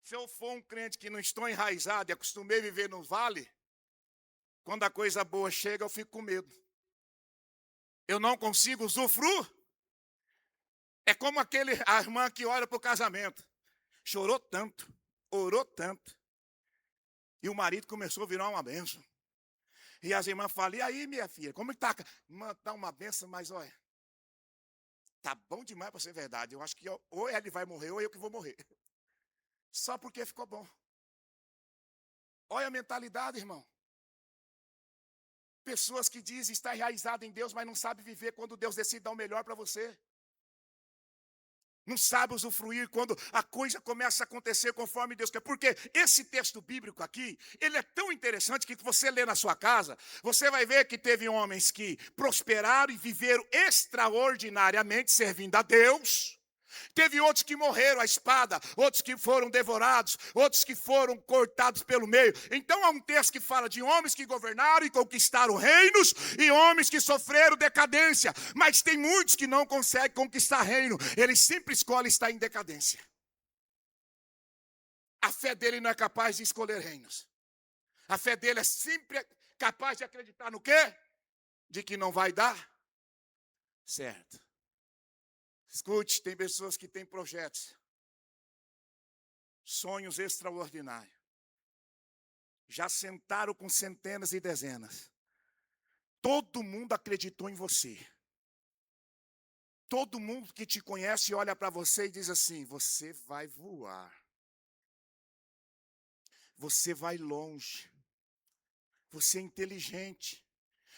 se eu for um crente que não estou enraizado e acostumei a viver no vale, quando a coisa boa chega, eu fico com medo. Eu não consigo usufruir. É como a irmã que ora para o casamento. Chorou tanto, orou tanto. E o marido começou a virar uma bênção. E as irmãs falam, e aí minha filha, como está? Irmã, dá uma bênção, mas olha, tá bom demais para ser verdade. Eu acho que ou ele vai morrer ou eu que vou morrer. Só porque ficou bom. Olha a mentalidade, irmão. Pessoas que dizem estar enraizado em Deus, mas não sabem viver quando Deus decide dar o melhor para você. Não sabe usufruir quando a coisa começa a acontecer conforme Deus quer. Porque esse texto bíblico aqui, ele é tão interessante que você lê na sua casa, você vai ver que teve homens que prosperaram e viveram extraordinariamente servindo a Deus. Teve outros que morreram à espada, outros que foram devorados, outros que foram cortados pelo meio. Então há um texto que fala de homens que governaram e conquistaram reinos e homens que sofreram decadência. Mas tem muitos que não conseguem conquistar reino, eles sempre escolhem estar em decadência. A fé dele não é capaz de escolher reinos. A fé dele é sempre capaz de acreditar no quê? De que não vai dar certo. Escute, tem pessoas que têm projetos, sonhos extraordinários. Já sentaram com centenas e dezenas. todo mundo acreditou em você. Todo mundo que te conhece olha para você e diz assim: você vai voar. Você vai longe. Você é inteligente.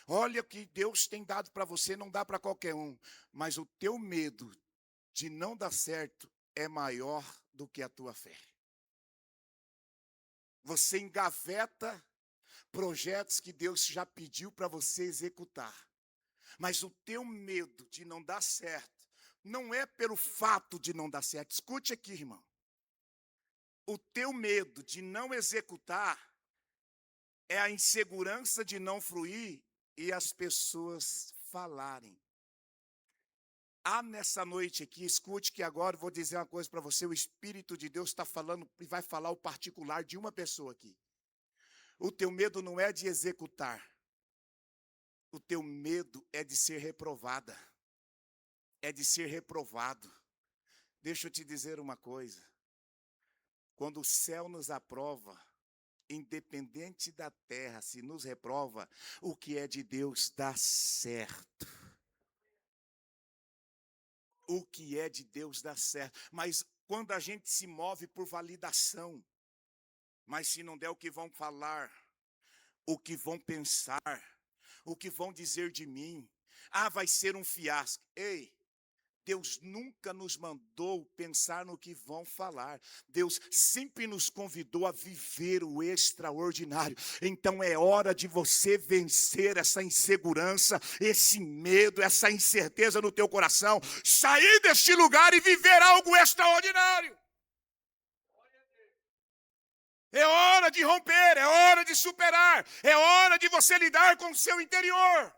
Olha o que Deus tem dado para você, não dá para qualquer um. Mas o teu medo de não dar certo é maior do que a tua fé. Você engaveta projetos que Deus já pediu para você executar. Mas o teu medo de não dar certo não é pelo fato de não dar certo. Escute aqui, irmão. O teu medo de não executar é a insegurança de não fluir e as pessoas falarem. Nessa noite aqui, escute que agora eu vou dizer uma coisa para você, o Espírito de Deus está falando e vai falar o particular de uma pessoa aqui. O teu medo não é de executar, o teu medo é de ser reprovada, é de ser reprovado. Deixa eu te dizer uma coisa, quando o céu nos aprova, independente da terra, se nos reprova, o que é de Deus dá certo. O que é de Deus dá certo. Mas quando a gente se move por validação, mas se não der o que vão falar, o que vão pensar, o que vão dizer de mim, vai ser um fiasco. Ei, Deus nunca nos mandou pensar no que vão falar. Deus sempre nos convidou a viver o extraordinário. Então é hora de você vencer essa insegurança, esse medo, essa incerteza no teu coração. Sair deste lugar e viver algo extraordinário. É hora de romper, é hora de superar, é hora de você lidar com o seu interior.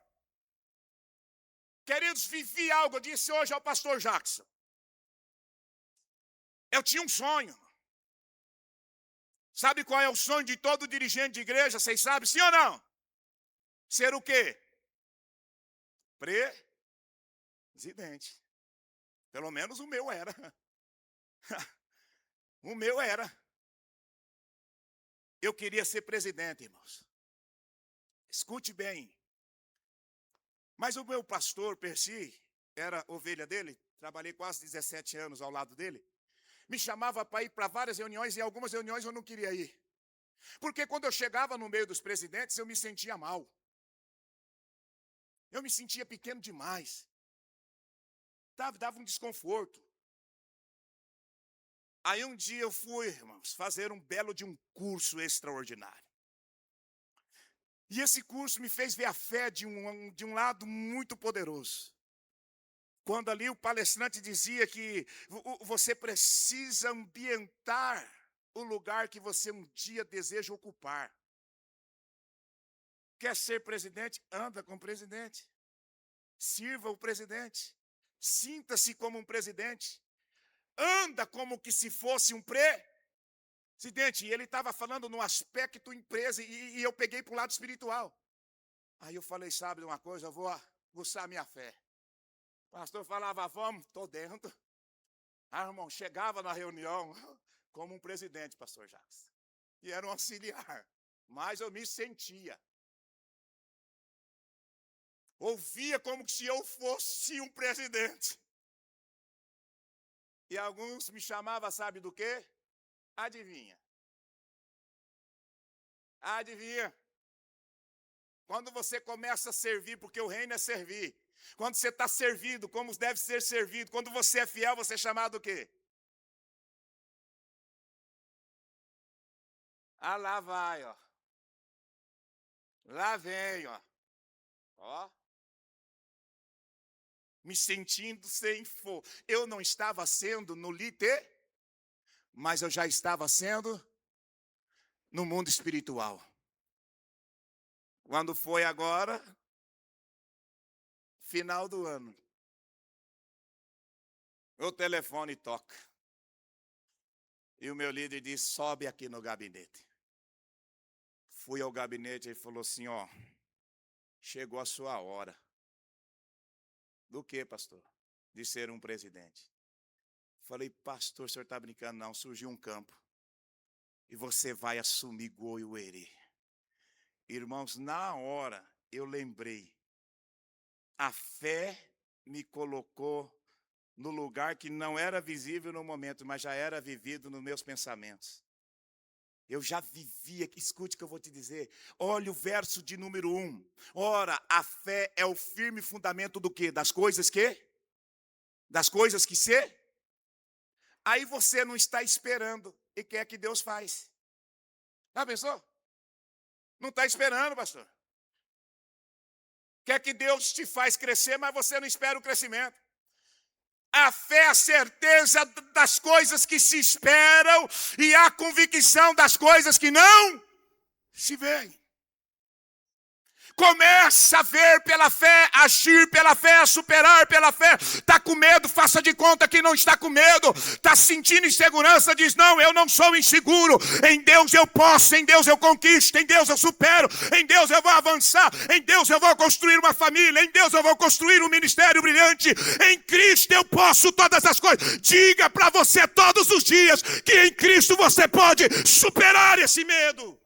Queridos, vivi algo, eu disse hoje ao pastor Jackson. Eu tinha um sonho. Sabe qual é o sonho de todo dirigente de igreja? Vocês sabem, sim ou não? Ser o quê? Presidente. Pelo menos o meu era. O meu era. Eu queria ser presidente, irmãos. Escute bem. Mas o meu pastor, Percy, era ovelha dele, trabalhei quase 17 anos ao lado dele, me chamava para ir para várias reuniões e algumas reuniões eu não queria ir. Porque quando eu chegava no meio dos presidentes, eu me sentia mal. Eu me sentia pequeno demais. Dava um desconforto. Aí um dia eu fui, irmãos, fazer um belo de um curso extraordinário. E esse curso me fez ver a fé de um lado muito poderoso. Quando ali o palestrante dizia que você precisa ambientar o lugar que você um dia deseja ocupar. Quer ser presidente? Anda com o presidente. Sirva o presidente. Sinta-se como um presidente. Anda como que se fosse um presidente. E ele estava falando no aspecto empresa e eu peguei para o lado espiritual. Aí eu falei, sabe de uma coisa, eu vou aguçar a minha fé. O pastor falava, vamos, estou dentro. Irmão, chegava na reunião como um presidente, pastor Jacques. E era um auxiliar. Mas eu me sentia. Ouvia como se eu fosse um presidente. E alguns me chamavam, sabe do quê? Adivinha. Adivinha. Quando você começa a servir, porque o reino é servir. Quando você está servido, como deve ser servido. Quando você é fiel, você é chamado o quê? Lá vai, ó. Lá vem, ó. Ó. Me sentindo sem força. Eu não estava sendo no líder, mas eu já estava sendo no mundo espiritual. Quando foi agora, final do ano, o telefone toca. E o meu líder disse, sobe aqui no gabinete. Fui ao gabinete e ele falou assim, ó, chegou a sua hora. Do que, pastor? De ser um presidente. Falei, pastor, o senhor está brincando? Não, surgiu um campo. E você vai assumir Goiuerê. Irmãos, na hora eu lembrei A fé me colocou no lugar que não era visível no momento, mas já era vivido nos meus pensamentos. Eu já vivia, escute o que eu vou te dizer. Olha o verso de número 1. Ora, a fé é o firme fundamento do quê? Das coisas que? Das coisas que se? Aí você não está esperando e quer que Deus faz. Já pensou? Não está esperando, pastor. Quer que Deus te faz crescer, mas você não espera o crescimento. A fé é a certeza das coisas que se esperam e a convicção das coisas que não se veem. Começa a ver pela fé, agir pela fé, superar pela fé. Está com medo, faça de conta que não está com medo. Está sentindo insegurança, diz, não, eu não sou inseguro. Em Deus eu posso, em Deus eu conquisto, em Deus eu supero, em Deus eu vou avançar, em Deus eu vou construir uma família, em Deus eu vou construir um ministério brilhante. Em Cristo eu posso todas as coisas. Diga para você todos os dias que em Cristo você pode superar esse medo.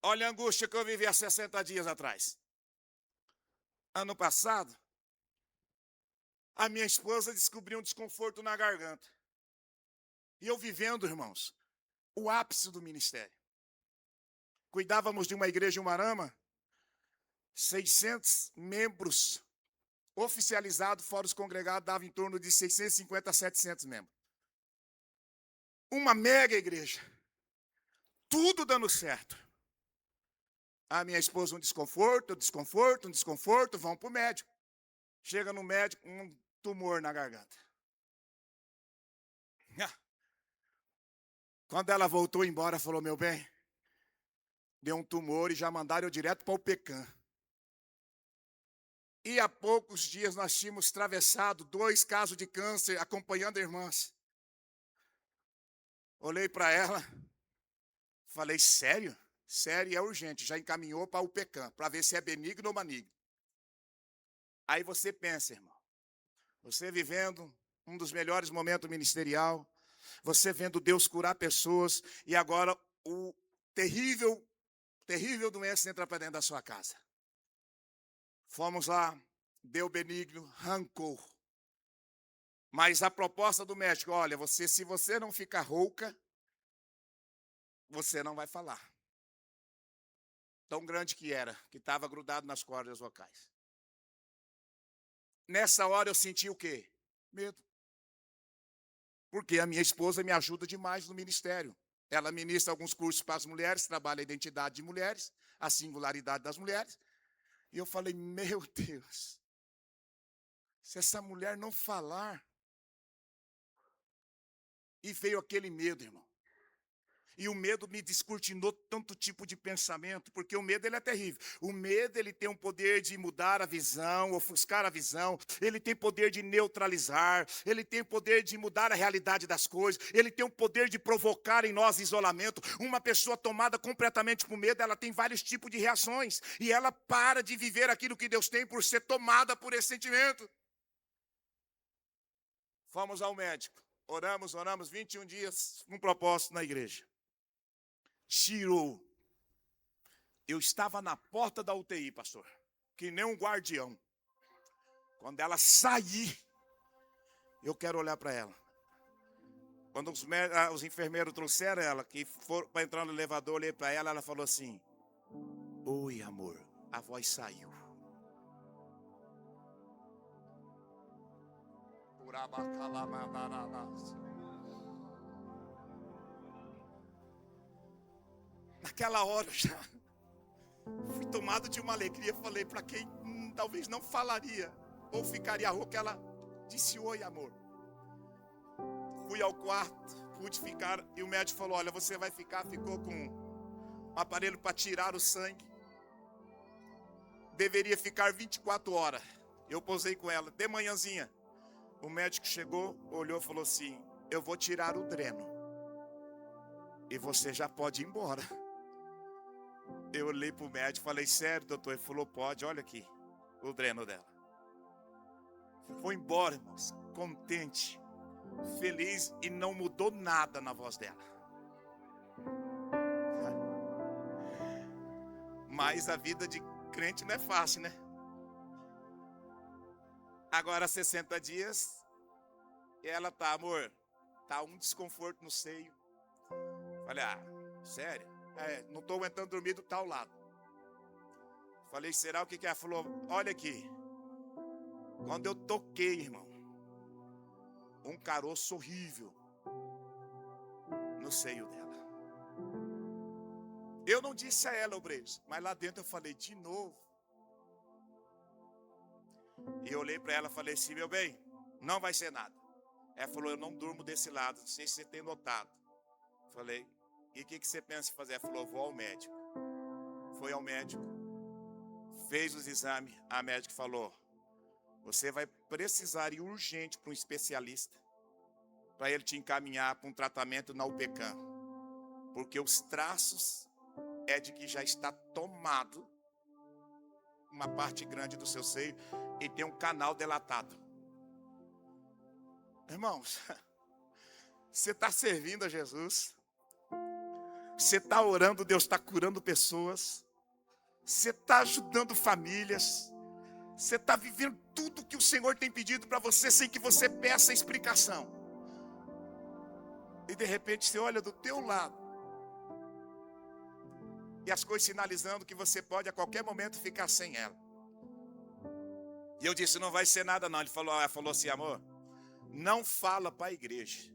Olha a angústia que eu vivi há 60 dias atrás. Ano passado, a minha esposa descobriu um desconforto na garganta. E eu vivendo, irmãos, o ápice do ministério. Cuidávamos de uma igreja em Umarama, 600 membros oficializados, fora os congregados, dava em torno de 650 a 700 membros. Uma mega igreja. Tudo dando certo. A minha esposa, um desconforto, vão para o médico. Chega no médico, um tumor na garganta. Quando ela voltou embora, falou, meu bem, deu um tumor e já mandaram eu direto para o Pecan. E há poucos dias nós tínhamos atravessado 2 casos de câncer, acompanhando irmãs. Olhei para ela, falei, sério? Sério, é urgente, já encaminhou para o Pecan, para ver se é benigno ou maligno. Aí você pensa, irmão, você vivendo um dos melhores momentos ministerial, você vendo Deus curar pessoas, e agora o terrível doença entra para dentro da sua casa. Fomos lá, deu benigno, arrancou. Mas a proposta do médico, olha, se você não ficar rouca, você não vai falar. Tão grande que era, que estava grudado nas cordas vocais. Nessa hora eu senti o quê? Medo. Porque a minha esposa me ajuda demais no ministério. Ela ministra alguns cursos para as mulheres, trabalha a identidade de mulheres, a singularidade das mulheres. E eu falei, meu Deus, se essa mulher não falar. E veio aquele medo, irmão. E o medo me descortinou tanto tipo de pensamento, porque o medo ele é terrível. O medo ele tem o poder de mudar a visão, ofuscar a visão. Ele tem poder de neutralizar. Ele tem o poder de mudar a realidade das coisas. Ele tem o poder de provocar em nós isolamento. Uma pessoa tomada completamente por medo, ela tem vários tipos de reações. E ela para de viver aquilo que Deus tem por ser tomada por esse sentimento. Fomos ao médico. Oramos 21 dias com propósito na igreja. Tirou. Eu estava na porta da UTI, pastor, que nem um guardião. Quando ela sair, eu quero olhar para ela. Quando os enfermeiros trouxeram ela, que foram para entrar no elevador, eu olhei para ela, ela falou assim, oi, amor, a voz saiu. Naquela hora eu já fui tomado de uma alegria. Falei para quem talvez não falaria ou ficaria rouca, ela disse oi, amor. Fui ao quarto, pude ficar, e o médico falou, olha, você vai ficar, ficou com um aparelho para tirar o sangue. Deveria ficar 24 horas. Eu posei com ela, de manhãzinha. O médico chegou, olhou e falou assim, eu vou tirar o dreno. E você já pode ir embora. Eu olhei para o médico e falei, sério, doutor? Ele falou, pode, olha aqui, o dreno dela. Foi embora, irmãos, contente, feliz, e não mudou nada na voz dela. Mas a vida de crente não é fácil, né? Agora 60 dias, ela tá, amor, tá um desconforto no seio. Falei, sério? Não tô aguentando dormir do tal lado. Falei, será o que que é? Ela falou, olha aqui. Quando eu toquei, irmão, um caroço horrível no seio dela. Eu não disse a ela, obreiros, mas lá dentro eu falei de novo. E eu olhei para ela e falei assim, meu bem, não vai ser nada. Ela falou, eu não durmo desse lado, não sei se você tem notado. Falei, e o que você pensa em fazer? Ela falou, vou ao médico. Foi ao médico, fez os exames, a médica falou, você vai precisar ir urgente para um especialista, para ele te encaminhar para um tratamento na UPCAM. Porque os traços é de que já está tomado uma parte grande do seu seio e tem um canal dilatado. Irmãos, você está servindo a Jesus, você está orando, Deus está curando pessoas, você está ajudando famílias, você está vivendo tudo que o Senhor tem pedido para você sem que você peça explicação. E de repente você olha do teu lado e as coisas sinalizando que você pode a qualquer momento ficar sem ela. E eu disse, não vai ser nada não. Ela falou assim, amor, não fala para a igreja.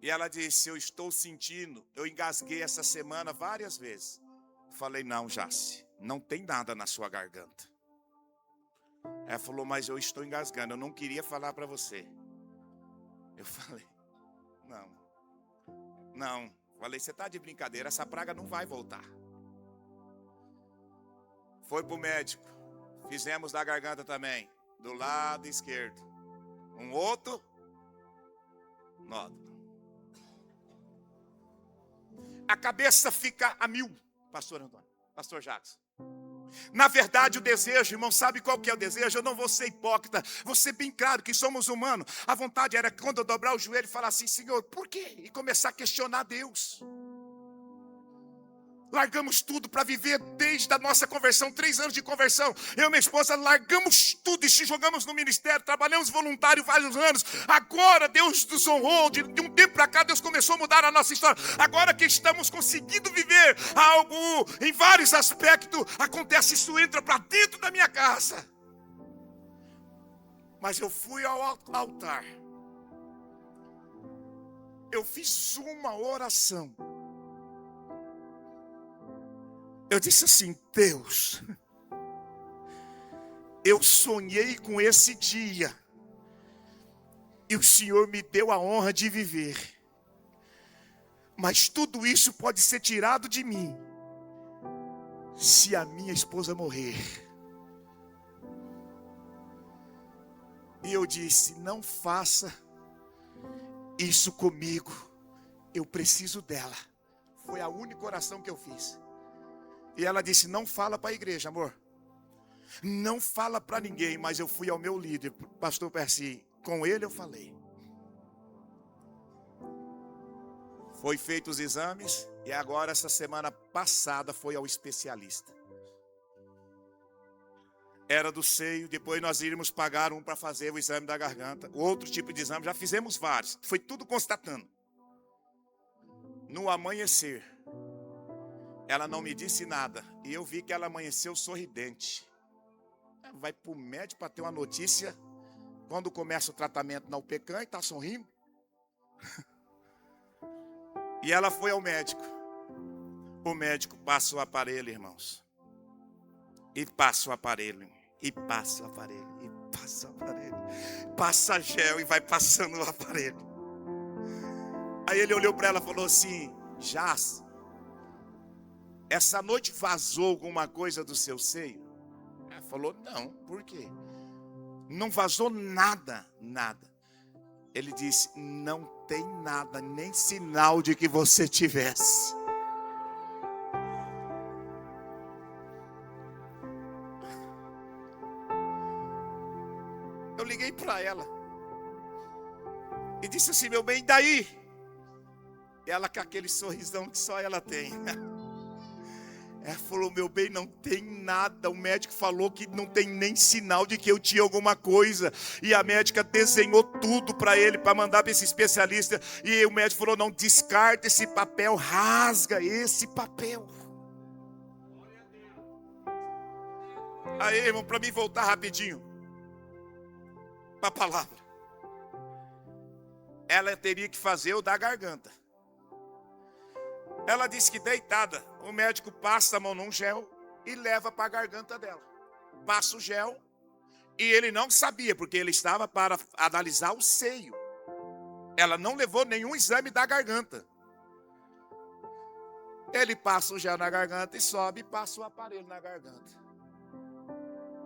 E ela disse, eu estou sentindo, eu engasguei essa semana várias vezes. Falei, não, Jace, não tem nada na sua garganta. Ela falou, mas eu estou engasgando, eu não queria falar para você. Eu falei, não. Falei, você está de brincadeira, essa praga não vai voltar. Foi para o médico, fizemos da garganta também, do lado esquerdo. Um outro nódulo. A cabeça fica a 1000, pastor Antônio, pastor Jacques. Na verdade, o desejo, irmão, sabe qual que é o desejo? Eu não vou ser hipócrita, vou ser bem claro que somos humanos. A vontade era quando eu dobrar o joelho e falar assim, Senhor, por quê? E começar a questionar Deus. Largamos tudo para viver desde a nossa conversão, 3 anos de conversão. Eu e minha esposa largamos tudo e se jogamos no ministério, trabalhamos voluntário vários anos. Agora Deus nos honrou, de um tempo para cá Deus começou a mudar a nossa história. Agora que estamos conseguindo viver algo em vários aspectos, acontece, isso entra para dentro da minha casa. Mas eu fui ao altar. Eu fiz uma oração. Eu disse assim, Deus, eu sonhei com esse dia e o Senhor me deu a honra de viver. Mas tudo isso pode ser tirado de mim se a minha esposa morrer. E eu disse, não faça isso comigo, eu preciso dela. Foi a única oração que eu fiz. E ela disse, não fala para a igreja, amor. Não fala para ninguém, mas eu fui ao meu líder, pastor Percy. Com ele eu falei. Foi feito os exames e agora essa semana passada foi ao especialista. Era do seio, depois nós iríamos pagar um para fazer o exame da garganta. Outro tipo de exame, já fizemos vários. Foi tudo constatando. No amanhecer, ela não me disse nada. E eu vi que ela amanheceu sorridente. Vai para o médico para ter uma notícia. Quando começa o tratamento na UPCAM e está sorrindo. E ela foi ao médico. O médico passa o aparelho, irmãos. E passa o aparelho. E passa o aparelho. E passa o aparelho. Passa gel e vai passando o aparelho. Aí ele olhou para ela e falou assim, Jás, essa noite vazou alguma coisa do seu seio? Ela falou, não, por quê? Não vazou nada. Ele disse, não tem nada, nem sinal de que você tivesse. Eu liguei para ela e disse assim, meu bem, e daí? Ela com aquele sorrisão que só ela tem. Ela falou: meu bem, não tem nada. O médico falou que não tem nem sinal de que eu tinha alguma coisa. E a médica desenhou tudo para ele, para mandar para esse especialista. E o médico falou: não, descarta esse papel, rasga esse papel. Aí, irmão, para mim voltar rapidinho para a palavra. Ela teria que fazer o da garganta. Ela disse que deitada, o médico passa a mão num gel e leva para a garganta dela. Passa o gel e ele não sabia, porque ele estava para analisar o seio. Ela não levou nenhum exame da garganta. Ele passa o gel na garganta e sobe e passa o aparelho na garganta.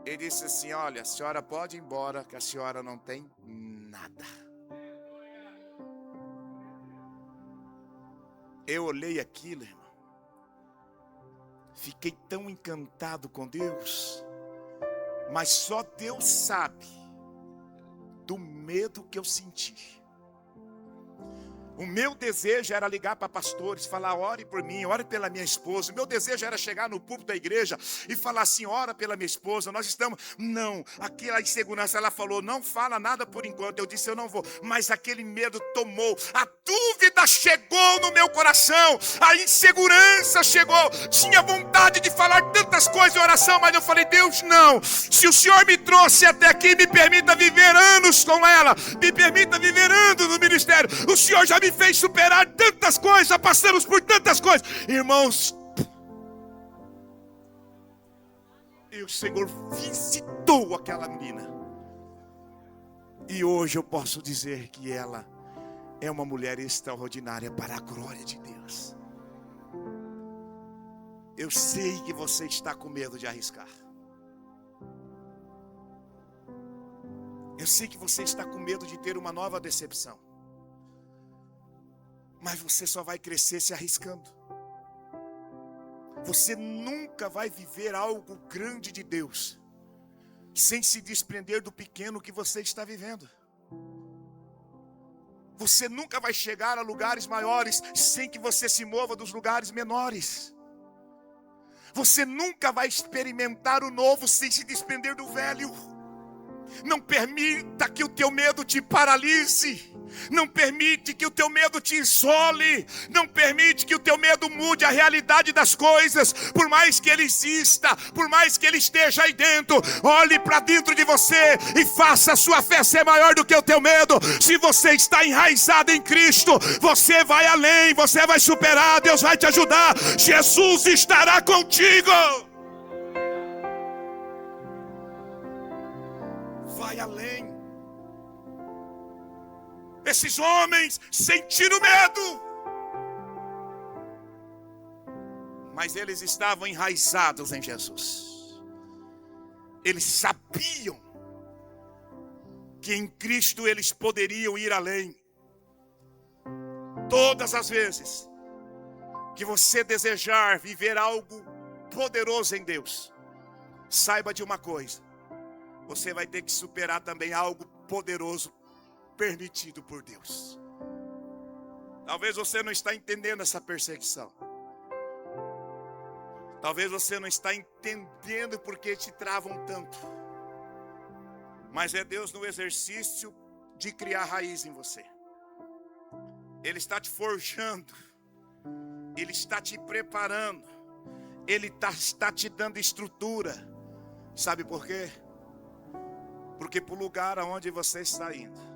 Ele disse assim: olha, a senhora pode ir embora, que a senhora não tem nada. Eu olhei aquilo, irmão. Fiquei tão encantado com Deus. Mas só Deus sabe do medo que eu senti. O meu desejo era ligar para pastores, falar: ore por mim, ore pela minha esposa. O meu desejo era chegar no púlpito da igreja e falar assim: ora pela minha esposa, nós estamos... Não, aquela insegurança, ela falou: não fala nada por enquanto. Eu disse: eu não vou. Mas aquele medo tomou, a dúvida chegou no meu coração, a insegurança chegou. Tinha vontade de falar tantas coisas em oração, mas eu falei: Deus, não. Se o Senhor me trouxe até aqui, me permita viver anos com ela, me permita viver anos no ministério. O Senhor já me fez superar tantas coisas, já passamos por tantas coisas, irmãos. E o Senhor visitou aquela menina. E hoje eu posso dizer que ela é uma mulher extraordinária para a glória de Deus. Eu sei que você está com medo de arriscar. Eu sei que você está com medo de ter uma nova decepção. Mas você só vai crescer se arriscando. Você nunca vai viver algo grande de Deus sem se desprender do pequeno que você está vivendo. Você nunca vai chegar a lugares maiores sem que você se mova dos lugares menores. Você nunca vai experimentar o novo sem se desprender do velho. Não permita que o teu medo te paralise. Não permite que o teu medo te isole. Não permite que o teu medo mude a realidade das coisas. Por mais que ele exista, por mais que ele esteja aí dentro, olhe para dentro de você e faça a sua fé ser maior do que o teu medo. Se você está enraizado em Cristo, você vai além, você vai superar, Deus vai te ajudar. Jesus estará contigo. Vai além. Esses homens sentiram medo, mas eles estavam enraizados em Jesus. Eles sabiam que em Cristo eles poderiam ir além. Todas as vezes que você desejar viver algo poderoso em Deus, saiba de uma coisa: você vai ter que superar também algo poderoso permitido por Deus. Talvez você não está entendendo essa perseguição. Talvez você não está entendendo porque te travam tanto. Mas é Deus no exercício de criar raiz em você. Ele está te forjando. Ele está te preparando. Ele está te dando estrutura. Sabe por quê? Porque para o lugar aonde você está indo,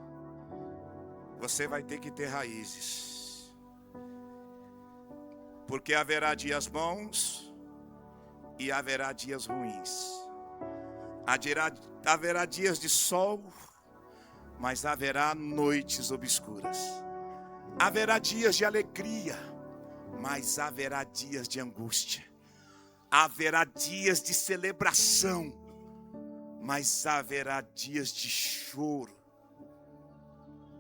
você vai ter que ter raízes. Porque haverá dias bons e haverá dias ruins. Haverá dias de sol, mas haverá noites obscuras. Haverá dias de alegria, mas haverá dias de angústia. Haverá dias de celebração, mas haverá dias de choro.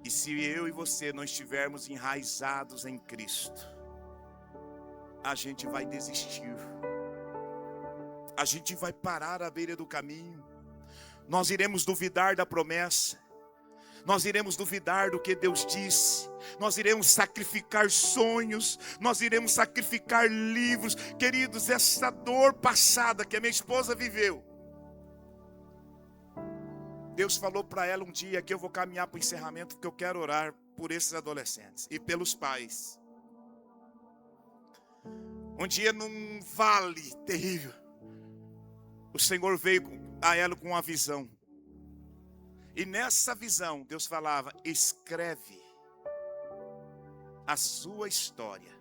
E se eu e você não estivermos enraizados em Cristo, a gente vai desistir. A gente vai parar à beira do caminho. Nós iremos duvidar da promessa. Nós iremos duvidar do que Deus disse. Nós iremos sacrificar sonhos. Nós iremos sacrificar livros. Queridos, essa dor passada que a minha esposa viveu, Deus falou para ela um dia que eu vou caminhar para o encerramento, porque eu quero orar por esses adolescentes e pelos pais. Um dia num vale terrível, o Senhor veio a ela com uma visão. E nessa visão, Deus falava: escreve a sua história.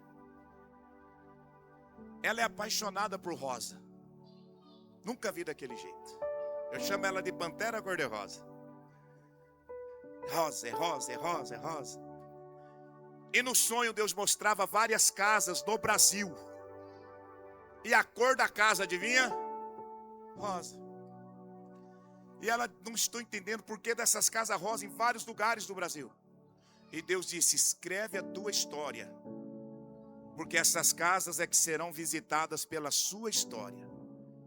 Ela é apaixonada por rosa. Nunca vi daquele jeito. Eu chamo ela de pantera cor-de-rosa. Rosa, é rosa, é rosa, é rosa. E no sonho Deus mostrava várias casas do Brasil. E a cor da casa, adivinha? Rosa. E ela: não estou entendendo por que dessas casas rosa em vários lugares do Brasil. E Deus disse: escreve a tua história, porque essas casas é que serão visitadas pela sua história.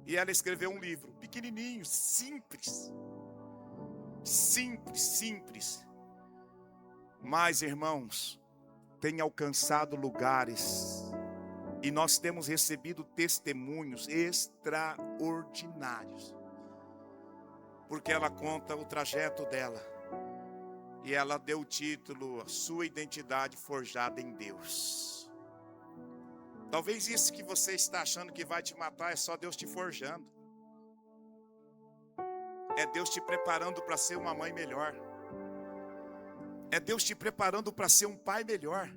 E ela escreveu um livro, pequenininho, simples. Simples, simples. Mas, irmãos, tem alcançado lugares. E nós temos recebido testemunhos extraordinários. Porque ela conta o trajeto dela. E ela deu o título: a sua identidade forjada em Deus. Talvez isso que você está achando que vai te matar é só Deus te forjando. É Deus te preparando para ser uma mãe melhor. É Deus te preparando para ser um pai melhor.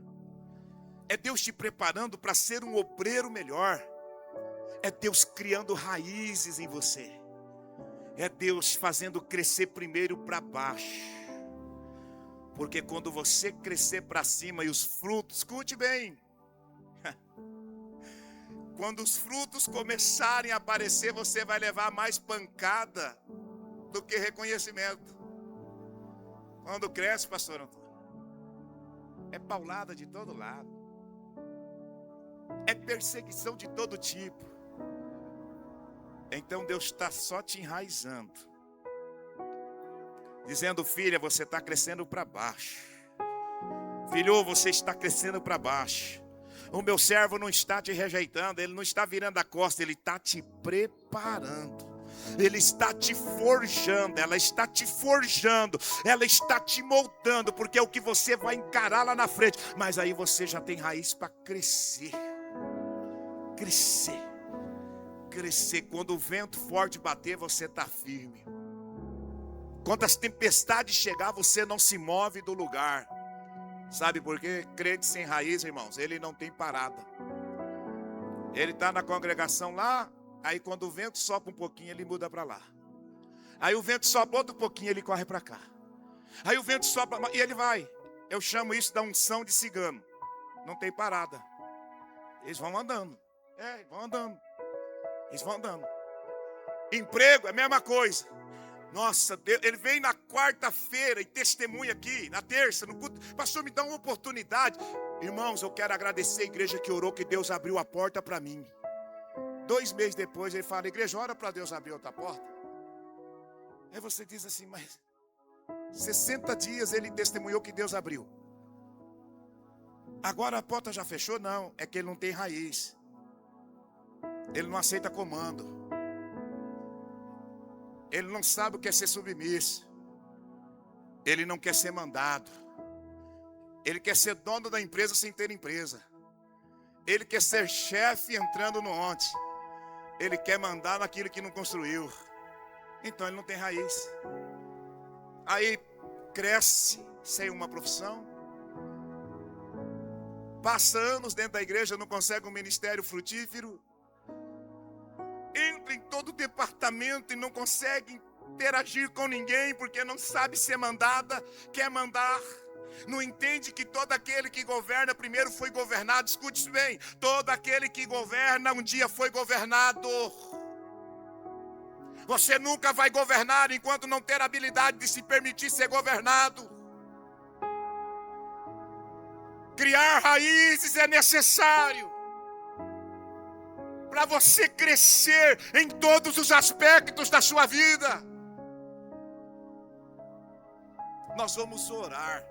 É Deus te preparando para ser um obreiro melhor. É Deus criando raízes em você. É Deus fazendo crescer primeiro para baixo. Porque quando você crescer para cima e os frutos, escute bem. Quando os frutos começarem a aparecer, você vai levar mais pancada do que reconhecimento. Quando cresce, pastor Antônio, é paulada de todo lado. É perseguição de todo tipo. Então Deus está só te enraizando. Dizendo: filha, você está crescendo para baixo. Filho, você está crescendo para baixo. O meu servo não está te rejeitando, ele não está virando a costa, ele está te preparando. Ele está te forjando, ela está te forjando, ela está te moldando, porque é o que você vai encarar lá na frente. Mas aí você já tem raiz para crescer. Crescer. Crescer. Quando o vento forte bater, você está firme. Quando as tempestades chegar, você não se move do lugar. Sabe por quê? Crente sem raiz, irmãos, ele não tem parada. Ele está na congregação lá, aí quando o vento sopra um pouquinho, ele muda para lá. Aí o vento sopra outro pouquinho, ele corre para cá. Aí o vento sopra e ele vai. Eu chamo isso da unção de cigano. Não tem parada. Eles vão andando. Vão andando. Eles vão andando. Emprego é a mesma coisa. Nossa, Deus, ele vem na quarta-feira e testemunha aqui, na terça, no culto. Pastor, me dá uma oportunidade. Irmãos, eu quero agradecer a igreja que orou, que Deus abriu a porta para mim. 2 meses depois ele fala: igreja, ora para Deus abrir outra porta. Aí você diz assim: mas 60 dias ele testemunhou que Deus abriu. Agora a porta já fechou? Não, é que ele não tem raiz. Ele não aceita comando. Ele não sabe o que é ser submisso. Ele não quer ser mandado. Ele quer ser dono da empresa sem ter empresa. Ele quer ser chefe entrando no onde. Ele quer mandar naquilo que não construiu. Então ele não tem raiz. Aí cresce sem uma profissão. Passa anos dentro da igreja, não consegue um ministério frutífero. Entra em todo o departamento e não consegue interagir com ninguém, porque não sabe ser mandada, quer mandar. Não entende que todo aquele que governa primeiro foi governado. Escute isso bem: todo aquele que governa um dia foi governado. Você nunca vai governar enquanto não ter habilidade de se permitir ser governado. Criar raízes é necessário para você crescer em todos os aspectos da sua vida. Nós vamos orar.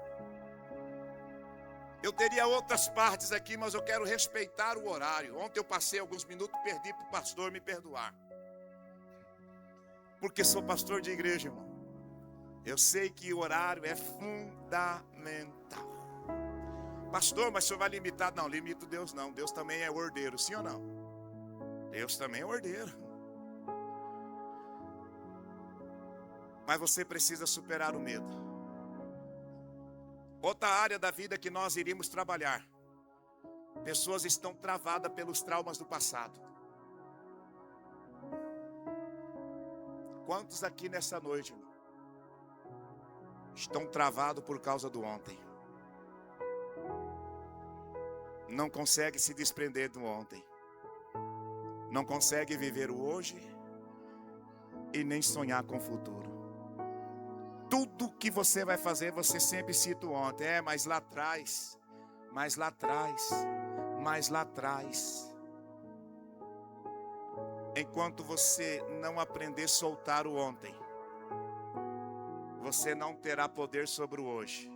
Eu teria outras partes aqui, mas eu quero respeitar o horário. Ontem eu passei alguns minutos, perdi para o pastor me perdoar. Porque sou pastor de igreja, irmão. Eu sei que o horário é fundamental. Pastor, mas o senhor vai limitar? Não, limito Deus não. Deus também é ordeiro, sim ou não? Deus também é ordeiro. Mas você precisa superar o medo. Outra área da vida que nós iríamos trabalhar. Pessoas estão travadas pelos traumas do passado. Quantos aqui nessa noite, irmão, estão travados por causa do ontem? Não consegue se desprender do ontem. Não consegue viver o hoje e nem sonhar com o futuro. Tudo que você vai fazer, você sempre cita o ontem. Mas lá atrás, mas lá atrás, mas lá atrás. Enquanto você não aprender a soltar o ontem, você não terá poder sobre o hoje.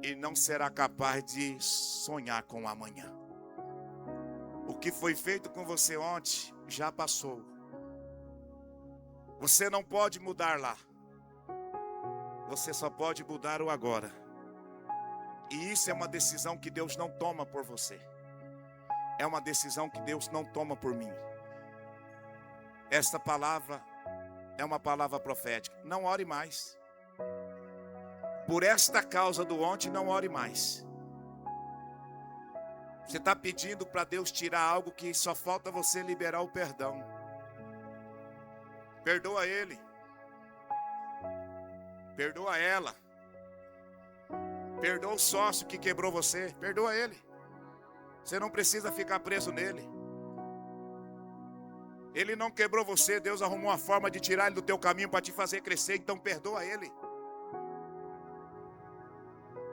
E não será capaz de sonhar com o amanhã. O que foi feito com você ontem, já passou. Você não pode mudar lá. Você só pode mudar o agora. E isso é uma decisão que Deus não toma por você. É uma decisão que Deus não toma por mim. Esta palavra é uma palavra profética. Não ore mais. Por esta causa do ontem, não ore mais. Você está pedindo para Deus tirar algo que só falta você liberar o perdão. Perdoa ele. Perdoa ela. Perdoa o sócio que quebrou você. Perdoa ele. Você não precisa ficar preso nele. Ele não quebrou você. Deus arrumou uma forma de tirar ele do teu caminho para te fazer crescer. Então perdoa ele.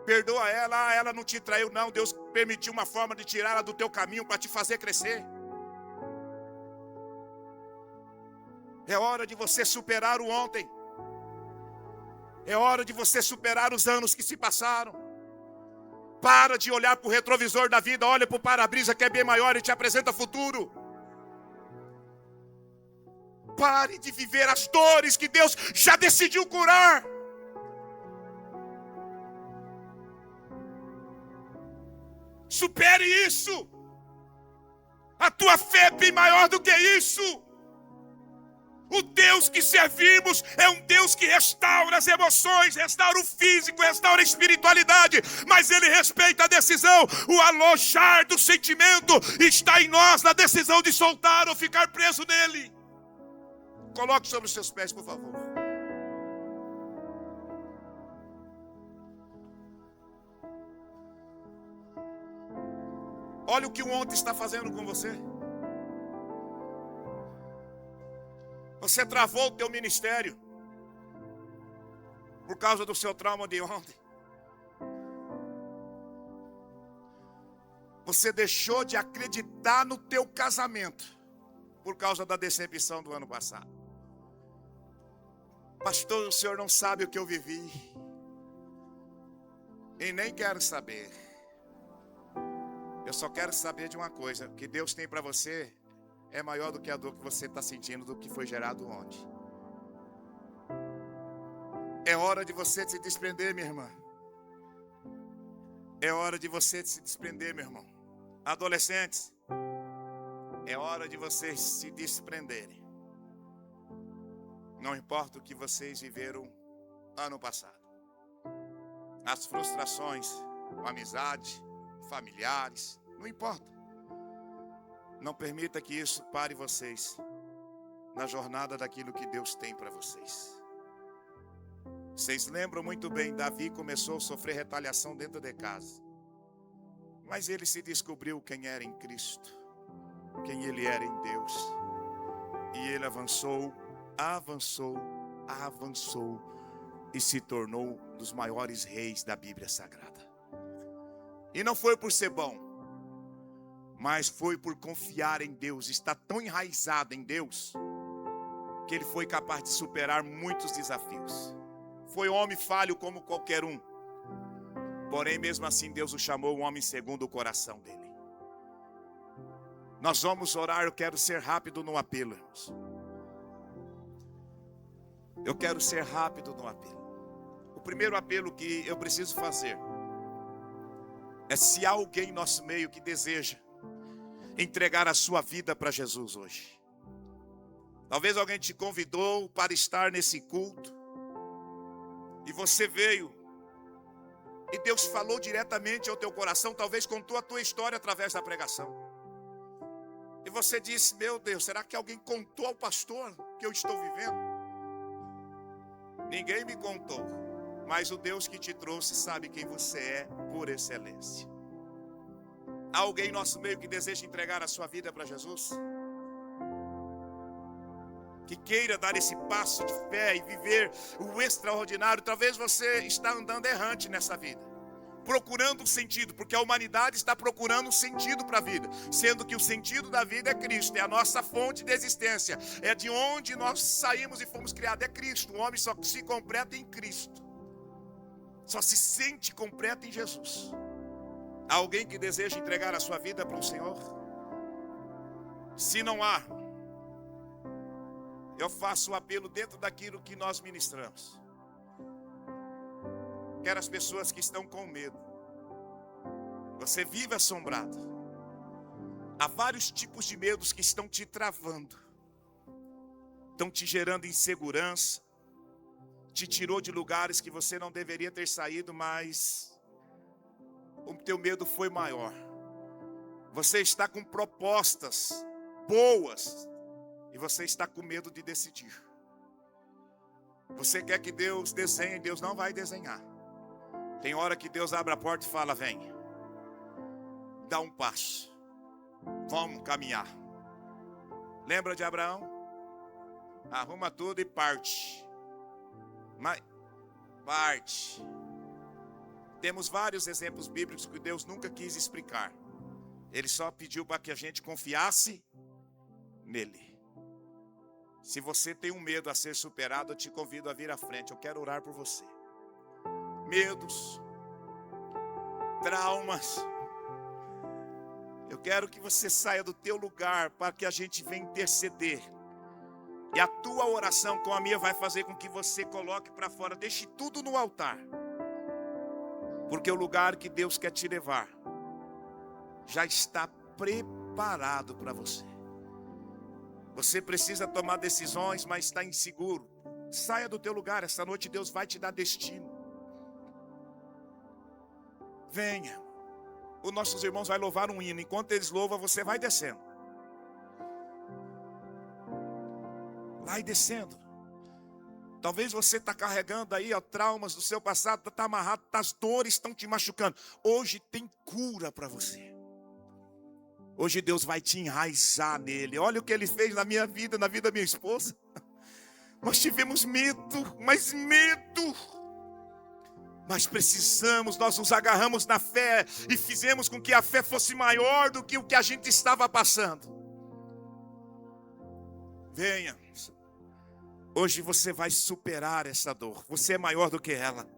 Perdoa ela. Ela não te traiu não. Deus permitiu uma forma de tirar ela do teu caminho para te fazer crescer. É hora de você superar o ontem. É hora de você superar os anos que se passaram. Para de olhar para o retrovisor da vida. Olha para o para-brisa que é bem maior e te apresenta futuro. Pare de viver as dores que Deus já decidiu curar. Supere isso. A tua fé é bem maior do que isso. O Deus que servimos é um Deus que restaura as emoções, restaura o físico, restaura a espiritualidade, mas Ele respeita a decisão. O alojar do sentimento está em nós, na decisão de soltar ou ficar preso nele. Coloque sobre os seus pés, por favor. Olha o que o ontem está fazendo com você. Você travou o teu ministério por causa do seu trauma de ontem. Você deixou de acreditar no teu casamento por causa da decepção do ano passado. Pastor, o senhor não sabe o que eu vivi. E nem quero saber. Eu só quero saber de uma coisa, que Deus tem para você é maior do que a dor que você está sentindo do que foi gerado ontem. É hora de você se desprender, minha irmã. É hora de você se desprender, meu irmão. Adolescentes, é hora de vocês se desprenderem. Não importa o que vocês viveram ano passado. As frustrações com amizade, familiares, não importa. Não permita que isso pare vocês na jornada daquilo que Deus tem para vocês. Vocês lembram muito bem, Davi começou a sofrer retaliação dentro de casa. Mas ele se descobriu quem era em Cristo, quem ele era em Deus. E ele avançou e se tornou um dos maiores reis da Bíblia Sagrada. E não foi por ser bom, mas foi por confiar em Deus. Está tão enraizado em Deus que ele foi capaz de superar muitos desafios. Foi homem falho como qualquer um. Porém, mesmo assim, Deus o chamou um homem segundo o coração dele. Nós vamos orar, eu quero ser rápido no apelo, irmãos. Eu quero ser rápido no apelo. O primeiro apelo que eu preciso fazer é se há alguém em nosso meio que deseja entregar a sua vida para Jesus hoje. Talvez alguém te convidou para estar nesse culto e você veio e Deus falou diretamente ao teu coração, talvez contou a tua história através da pregação. E você disse: meu Deus, será que alguém contou ao pastor que eu estou vivendo? Ninguém me contou, mas o Deus que te trouxe sabe quem você é por excelência. Há alguém em nosso meio que deseja entregar a sua vida para Jesus? Que queira dar esse passo de fé e viver o extraordinário. Talvez você está andando errante nessa vida, procurando um sentido, porque a humanidade está procurando um sentido para a vida, sendo que o sentido da vida é Cristo, é a nossa fonte de existência, é de onde nós saímos e fomos criados, é Cristo. O homem só se completa em Cristo, só se sente completo em Jesus. Há alguém que deseja entregar a sua vida para o Senhor? Se não há, eu faço o apelo dentro daquilo que nós ministramos. Quero as pessoas que estão com medo. Você vive assombrado. Há vários tipos de medos que estão te travando, estão te gerando insegurança, te tirou de lugares que você não deveria ter saído, mas o teu medo foi maior. Você está com propostas boas e você está com medo de decidir. Você quer que Deus desenhe, Deus não vai desenhar. Tem hora que Deus abre a porta e fala: vem, dá um passo, vamos caminhar. Lembra de Abraão? Arruma tudo e parte. Mas parte. Temos vários exemplos bíblicos que Deus nunca quis explicar. Ele só pediu para que a gente confiasse nele. Se você tem um medo a ser superado, eu te convido a vir à frente. Eu quero orar por você. Medos, traumas. Eu quero que você saia do teu lugar para que a gente venha interceder. E a tua oração com a minha vai fazer com que você coloque para fora. Deixe tudo no altar. Porque o lugar que Deus quer te levar já está preparado para você. Você precisa tomar decisões, mas está inseguro. Saia do teu lugar. Essa noite Deus vai te dar destino. Venha. Os nossos irmãos vão louvar um hino. Enquanto eles louvam, você vai descendo. Vai descendo. Talvez você está carregando aí traumas do seu passado, está amarrado, as dores estão te machucando. Hoje tem cura para você. Hoje Deus vai te enraizar nele. Olha o que ele fez na minha vida, na vida da minha esposa. Nós tivemos medo, mas medo. Mas precisamos, nós nos agarramos na fé e fizemos com que a fé fosse maior do que o que a gente estava passando. Venha. Hoje você vai superar essa dor. Você é maior do que ela.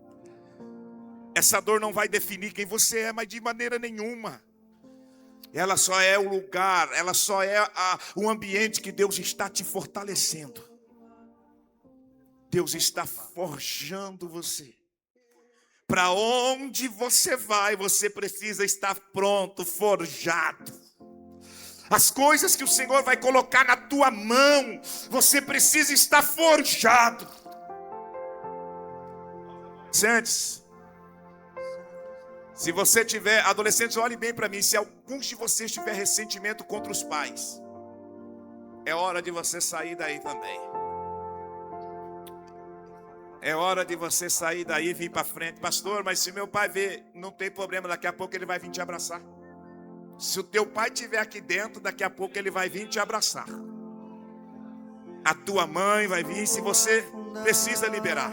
Essa dor não vai definir quem você é, mas de maneira nenhuma. Ela só é o lugar, ela só é o ambiente que Deus está te fortalecendo. Deus está forjando você. Para onde você vai, você precisa estar pronto, forjado. As coisas que o Senhor vai colocar na tua mão, você precisa estar forjado. Antes, se você tiver, adolescentes, olhem bem para mim, se alguns de vocês tiver ressentimento contra os pais, é hora de você sair daí também. É hora de você sair daí e vir para frente. Pastor, mas se meu pai ver, não tem problema, daqui a pouco ele vai vir te abraçar. Se o teu pai estiver aqui dentro, daqui a pouco ele vai vir te abraçar. A tua mãe vai vir, se você precisa liberar.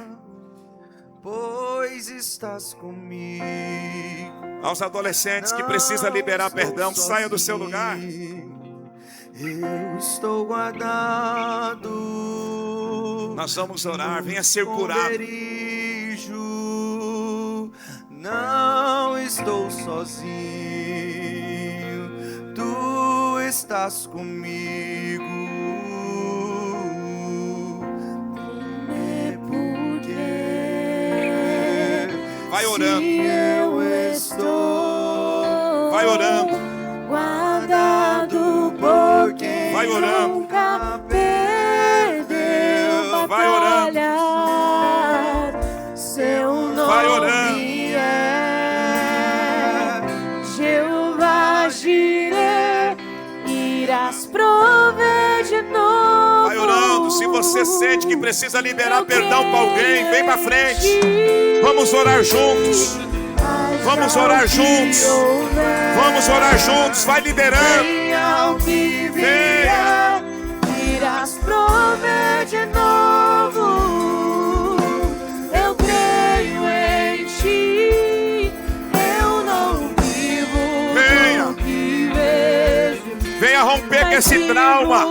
Pois estás comigo. Aos adolescentes que precisam liberar perdão, saia do seu lugar. Eu estou guardado. Nós vamos orar, venha ser curado. vejo, não estou sozinho, tu estás comigo. É porque Vai orando. se eu estou, Vai orando. guardado por quem Vai orando. nunca perdeu Vai orando. batalhar. Seu nome Vai orando. é Jeová Jireh, irás prover de novo. Vai orando. Se você sente que precisa liberar perdão para alguém, vem para frente. Vamos orar juntos. Vamos orar juntos. Vamos orar juntos. Vai liberando. Venha ao que vier, irás prover de novo. Eu creio em ti, eu não vivo Venha. do que vejo. Venha romper com esse trauma.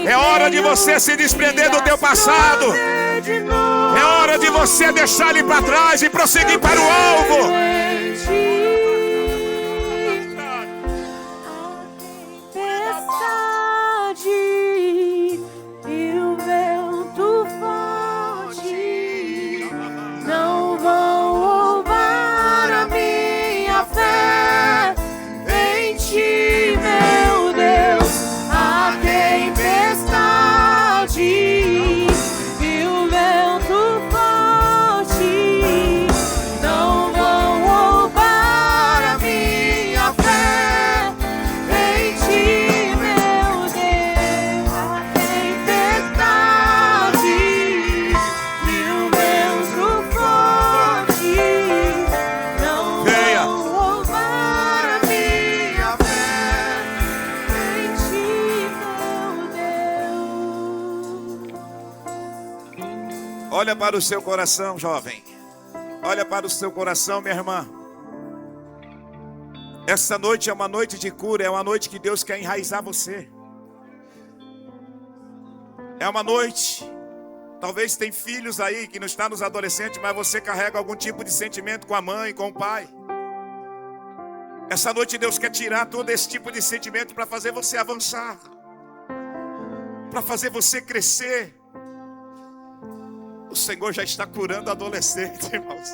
É hora de você se desprender do teu passado. É hora de você deixar ele para trás e prosseguir para o alvo. E o vento forte não vão roubar a minha fé em ti, meu Deus. A tempestade e o vento forte não vão roubar a minha fé em ti, meu Deus. A tempestade e o vento forte não Venha. vão roubar a minha fé em ti, meu Deus. Olha para o seu coração, jovem. Olha para o seu coração, minha irmã. Essa noite é uma noite de cura. É uma noite que Deus quer enraizar você. É uma noite. Talvez tem filhos aí que não estão nos adolescentes, mas você carrega algum tipo de sentimento com a mãe, com o pai. Essa noite Deus quer tirar todo esse tipo de sentimento para fazer você avançar, para fazer você crescer. O Senhor já está curando adolescentes, irmãos.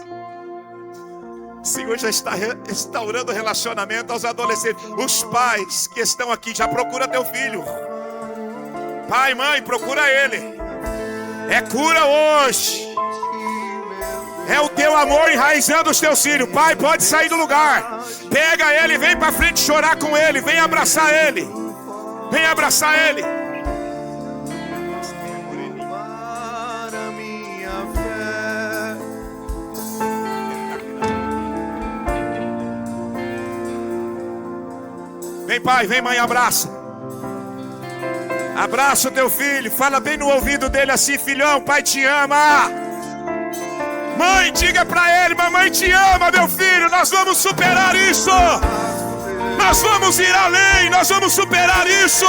O Senhor já está restaurando relacionamento aos adolescentes. Os pais que estão aqui, já procura teu filho. Pai, mãe, procura ele. É cura hoje. É o teu amor enraizando os teus filhos. Pai, pode sair do lugar. Pega ele, vem para frente chorar com ele. Vem abraçar ele. Vem abraçar ele. Para minha fé. Vem, pai, vem, mãe, abraça. Abraça o teu filho. Fala bem no ouvido dele assim: filhão, pai te ama. Mãe, diga pra ele: mamãe te ama, meu filho. Nós vamos superar isso. Nós vamos ir além. Nós vamos superar isso.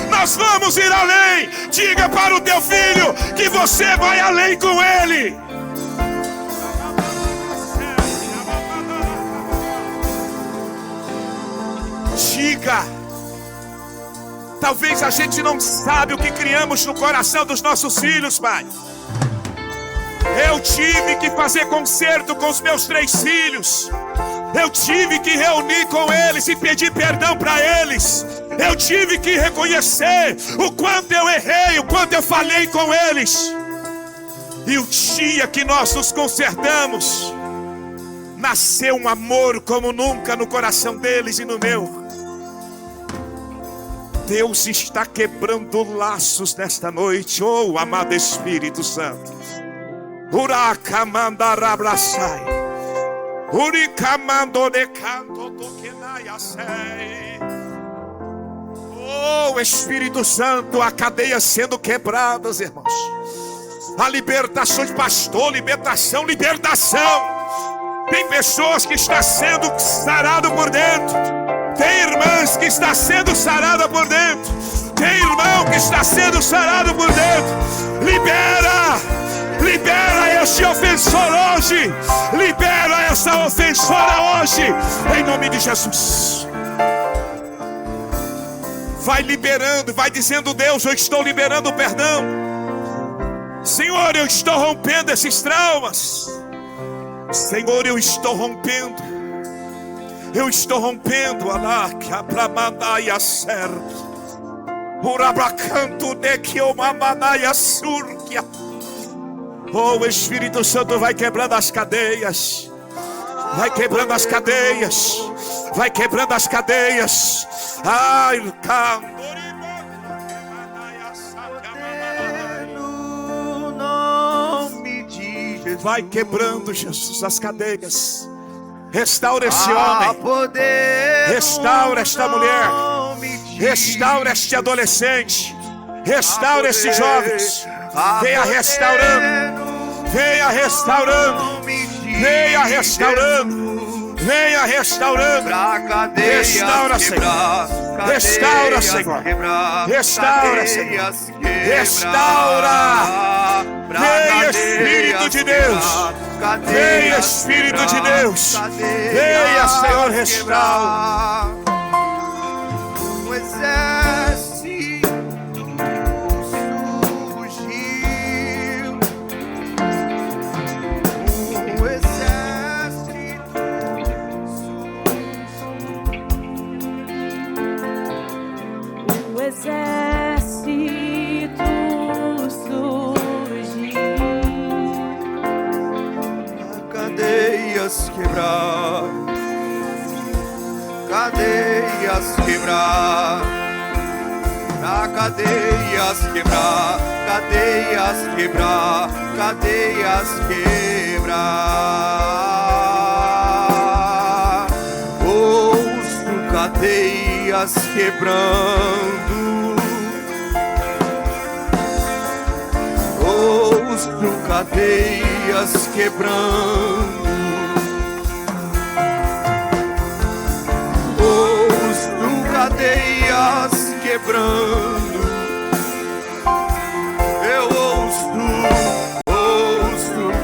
Nós vamos ir além. Diga para o teu filho que você vai além com ele. Diga. Talvez a gente não sabe o que criamos no coração dos nossos filhos, pai. Eu tive que fazer concerto com os meus 3 filhos. Eu tive que reunir com eles e pedir perdão para eles. Eu tive que reconhecer o quanto eu errei, o quanto eu falhei com eles. E o dia que nós nos consertamos, nasceu um amor como nunca no coração deles e no meu. Deus está quebrando laços nesta noite, oh amado Espírito Santo. Urakamandarabrasai, Urikamandonekantotokendayasei. Oh Espírito Santo, a cadeia sendo quebradas, irmãos. A libertação de pastor, libertação. Tem pessoas que estão sendo saradas por dentro. Tem irmãs que estão sendo saradas por dentro. Tem irmão que está sendo sarado por dentro. Libera Libera este ofensor hoje. Libera essa ofensora hoje. Em nome de Jesus. Vai liberando, vai dizendo: Deus, eu estou liberando o perdão. Senhor, eu estou rompendo esses traumas. Senhor, eu estou rompendo. Eu estou rompendo. Alaca pra mandar ser. Urabracanto de que o mamanaia surquia. Oh, o Espírito Santo vai quebrando as cadeias. Vai quebrando as cadeias. Vai quebrando as cadeias. Ai, No nome de Jesus. vai quebrando, Jesus, as cadeias. Restaura esse homem. Restaura esta mulher. Restaura este adolescente. Restaura esses jovens. Venha restaurando. Venha restaurando. Venha restaurando. Venha restaurando. Restaura, Senhor. Restaura, Senhor. Restaura, Senhor. Restaura. Venha, Espírito de Deus. Venha, Espírito de Deus. Venha, Senhor, restaura. O exército surgiu. O exército surgiu. O exército surgiu. Cadeias quebrar, cadeias quebrar, pra cadeias quebrar, cadeias quebrar, cadeias quebrar. Ouço cadeias quebrando. Ouço cadeias quebrando. Ouço cadeias quebrando. Eu ouço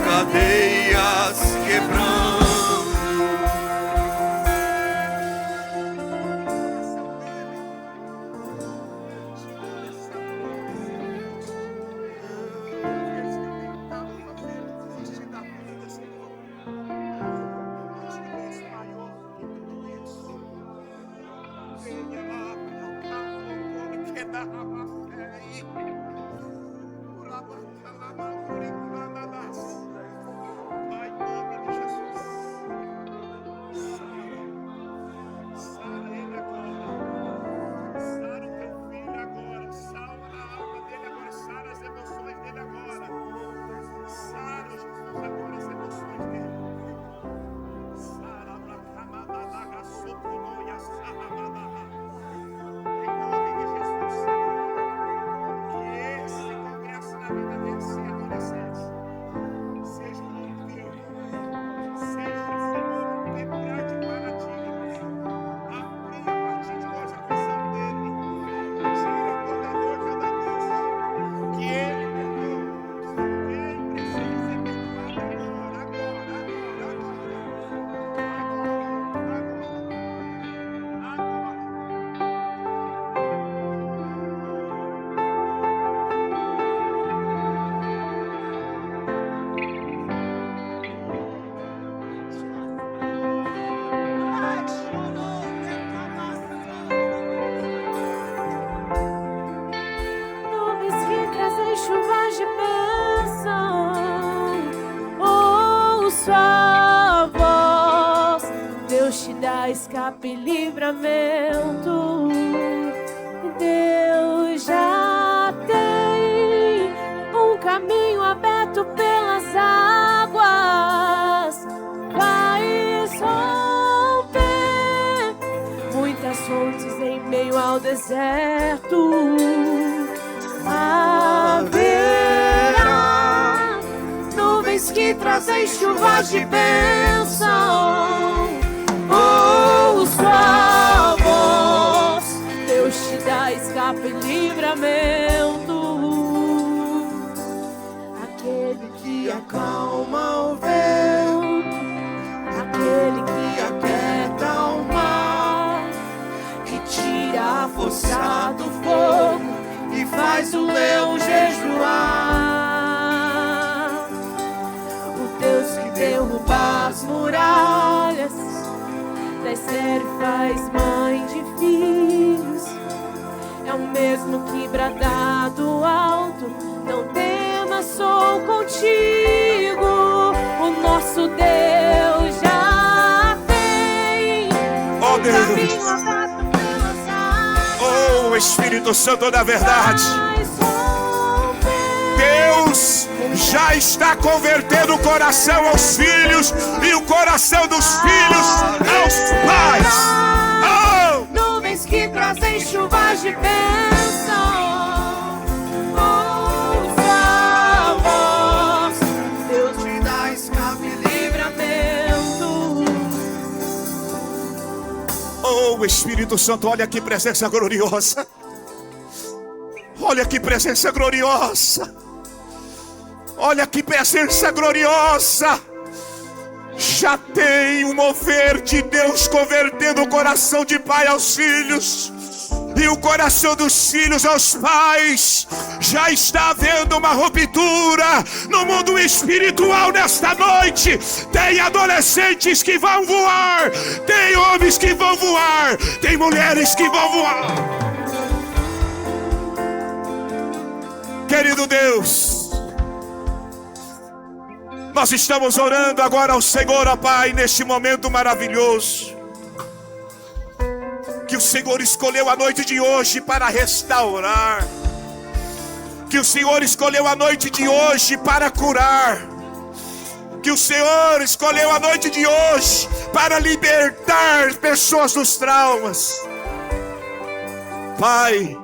cadeias quebrando. Escape e livramento. Deus já tem um caminho aberto pelas águas. Vai romper muitas fontes em meio ao deserto. Haverá nuvens que trazem chuvas de bênção. Ouço a voz, Deus te dá escape e livramento. Aquele que derrubar as muralhas, das servas, mãe de filhos. É o mesmo que bradar do alto: não temas, sou contigo. O nosso Deus já tem Oh Deus, caminho aberto pelas águas. oh Espírito Santo da verdade, Faz romper. Deus já está convertendo o coração aos filhos e o coração dos filhos aos pais. Oh! Nuvens que trazem chuvas de bênção. Ouça a voz, Deus te dá escape e livramento. Oh Espírito Santo, olha que presença gloriosa. Olha que presença gloriosa. Olha que presença gloriosa. Já tem o mover de Deus convertendo o coração de pai aos filhos e o coração dos filhos aos pais. Já está havendo uma ruptura no mundo espiritual nesta noite. Tem adolescentes que vão voar, tem homens que vão voar, tem mulheres que vão voar. Querido Deus, nós estamos orando agora ao Senhor, ó Pai, neste momento maravilhoso, que o Senhor escolheu a noite de hoje para restaurar, que o Senhor escolheu a noite de hoje para curar, que o Senhor escolheu a noite de hoje para libertar pessoas dos traumas. Pai,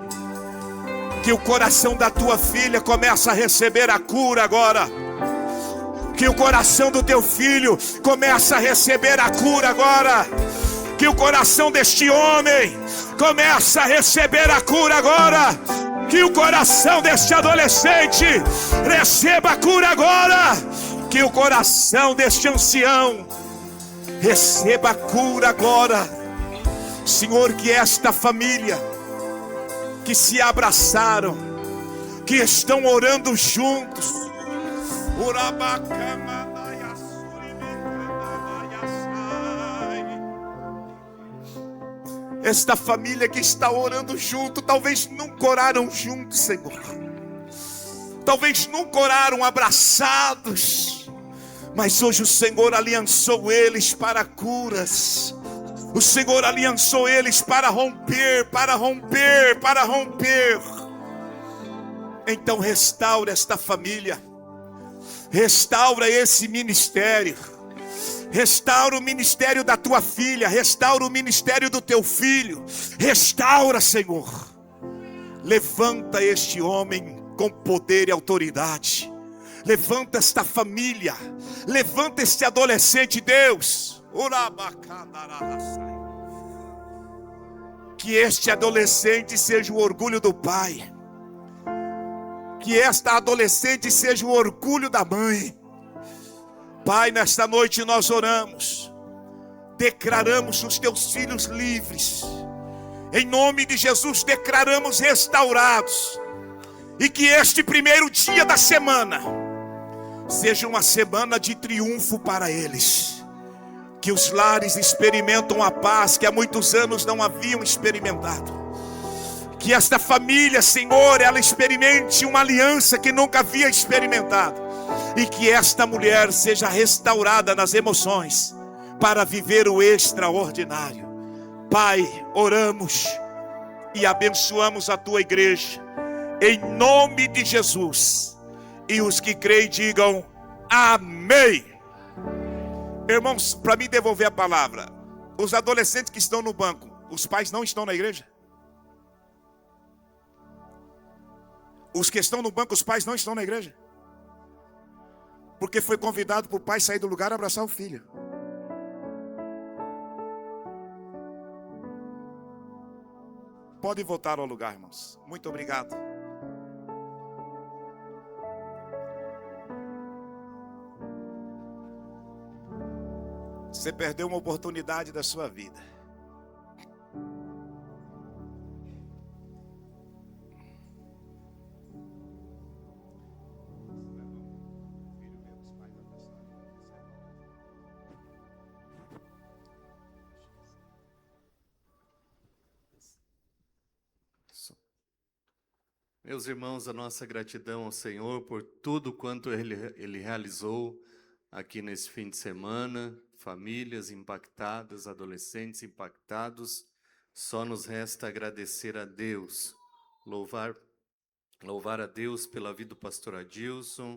que o coração da tua filha comece a receber a cura agora. Que o coração do teu filho comece a receber a cura agora. Que o coração deste homem comece a receber a cura agora. Que o coração deste adolescente receba a cura agora. Que o coração deste ancião receba a cura agora. Senhor, que esta família que se abraçaram, que estão orando juntos, esta família que está orando junto, talvez nunca oraram juntos, Senhor. Talvez nunca oraram abraçados, mas hoje o Senhor aliançou eles para curas. O Senhor aliançou eles para romper, para romper, para romper. Então restaura esta família. Restaura esse ministério. Restaura o ministério da tua filha. Restaura o ministério do teu filho. Restaura, Senhor. Levanta este homem com poder e autoridade. Levanta esta família. Levanta este adolescente, Deus. Que este adolescente seja o orgulho do pai. Que esta adolescente seja o orgulho da mãe. Pai, nesta noite nós oramos, declaramos os teus filhos livres. Em nome de Jesus declaramos restaurados. E que este primeiro dia da semana seja uma semana de triunfo para eles. Que os lares experimentam a paz que há muitos anos não haviam experimentado. Que esta família, Senhor, ela experimente uma aliança que nunca havia experimentado. E que esta mulher seja restaurada nas emoções para viver o extraordinário. Pai, oramos e abençoamos a tua igreja em nome de Jesus. E os que creem digam amém. Irmãos, para mim devolver a palavra, os adolescentes que estão no banco, os pais não estão na igreja? Os que estão no banco, os pais não estão na igreja? Porque foi convidado para o pai sair do lugar e abraçar o filho. Pode voltar ao lugar, irmãos. Muito obrigado. Você perdeu uma oportunidade da sua vida. Meus irmãos, a nossa gratidão ao Senhor por tudo quanto Ele realizou aqui nesse fim de semana, famílias impactadas, adolescentes impactados. Só nos resta agradecer a Deus, louvar a Deus pela vida do pastor Adilson,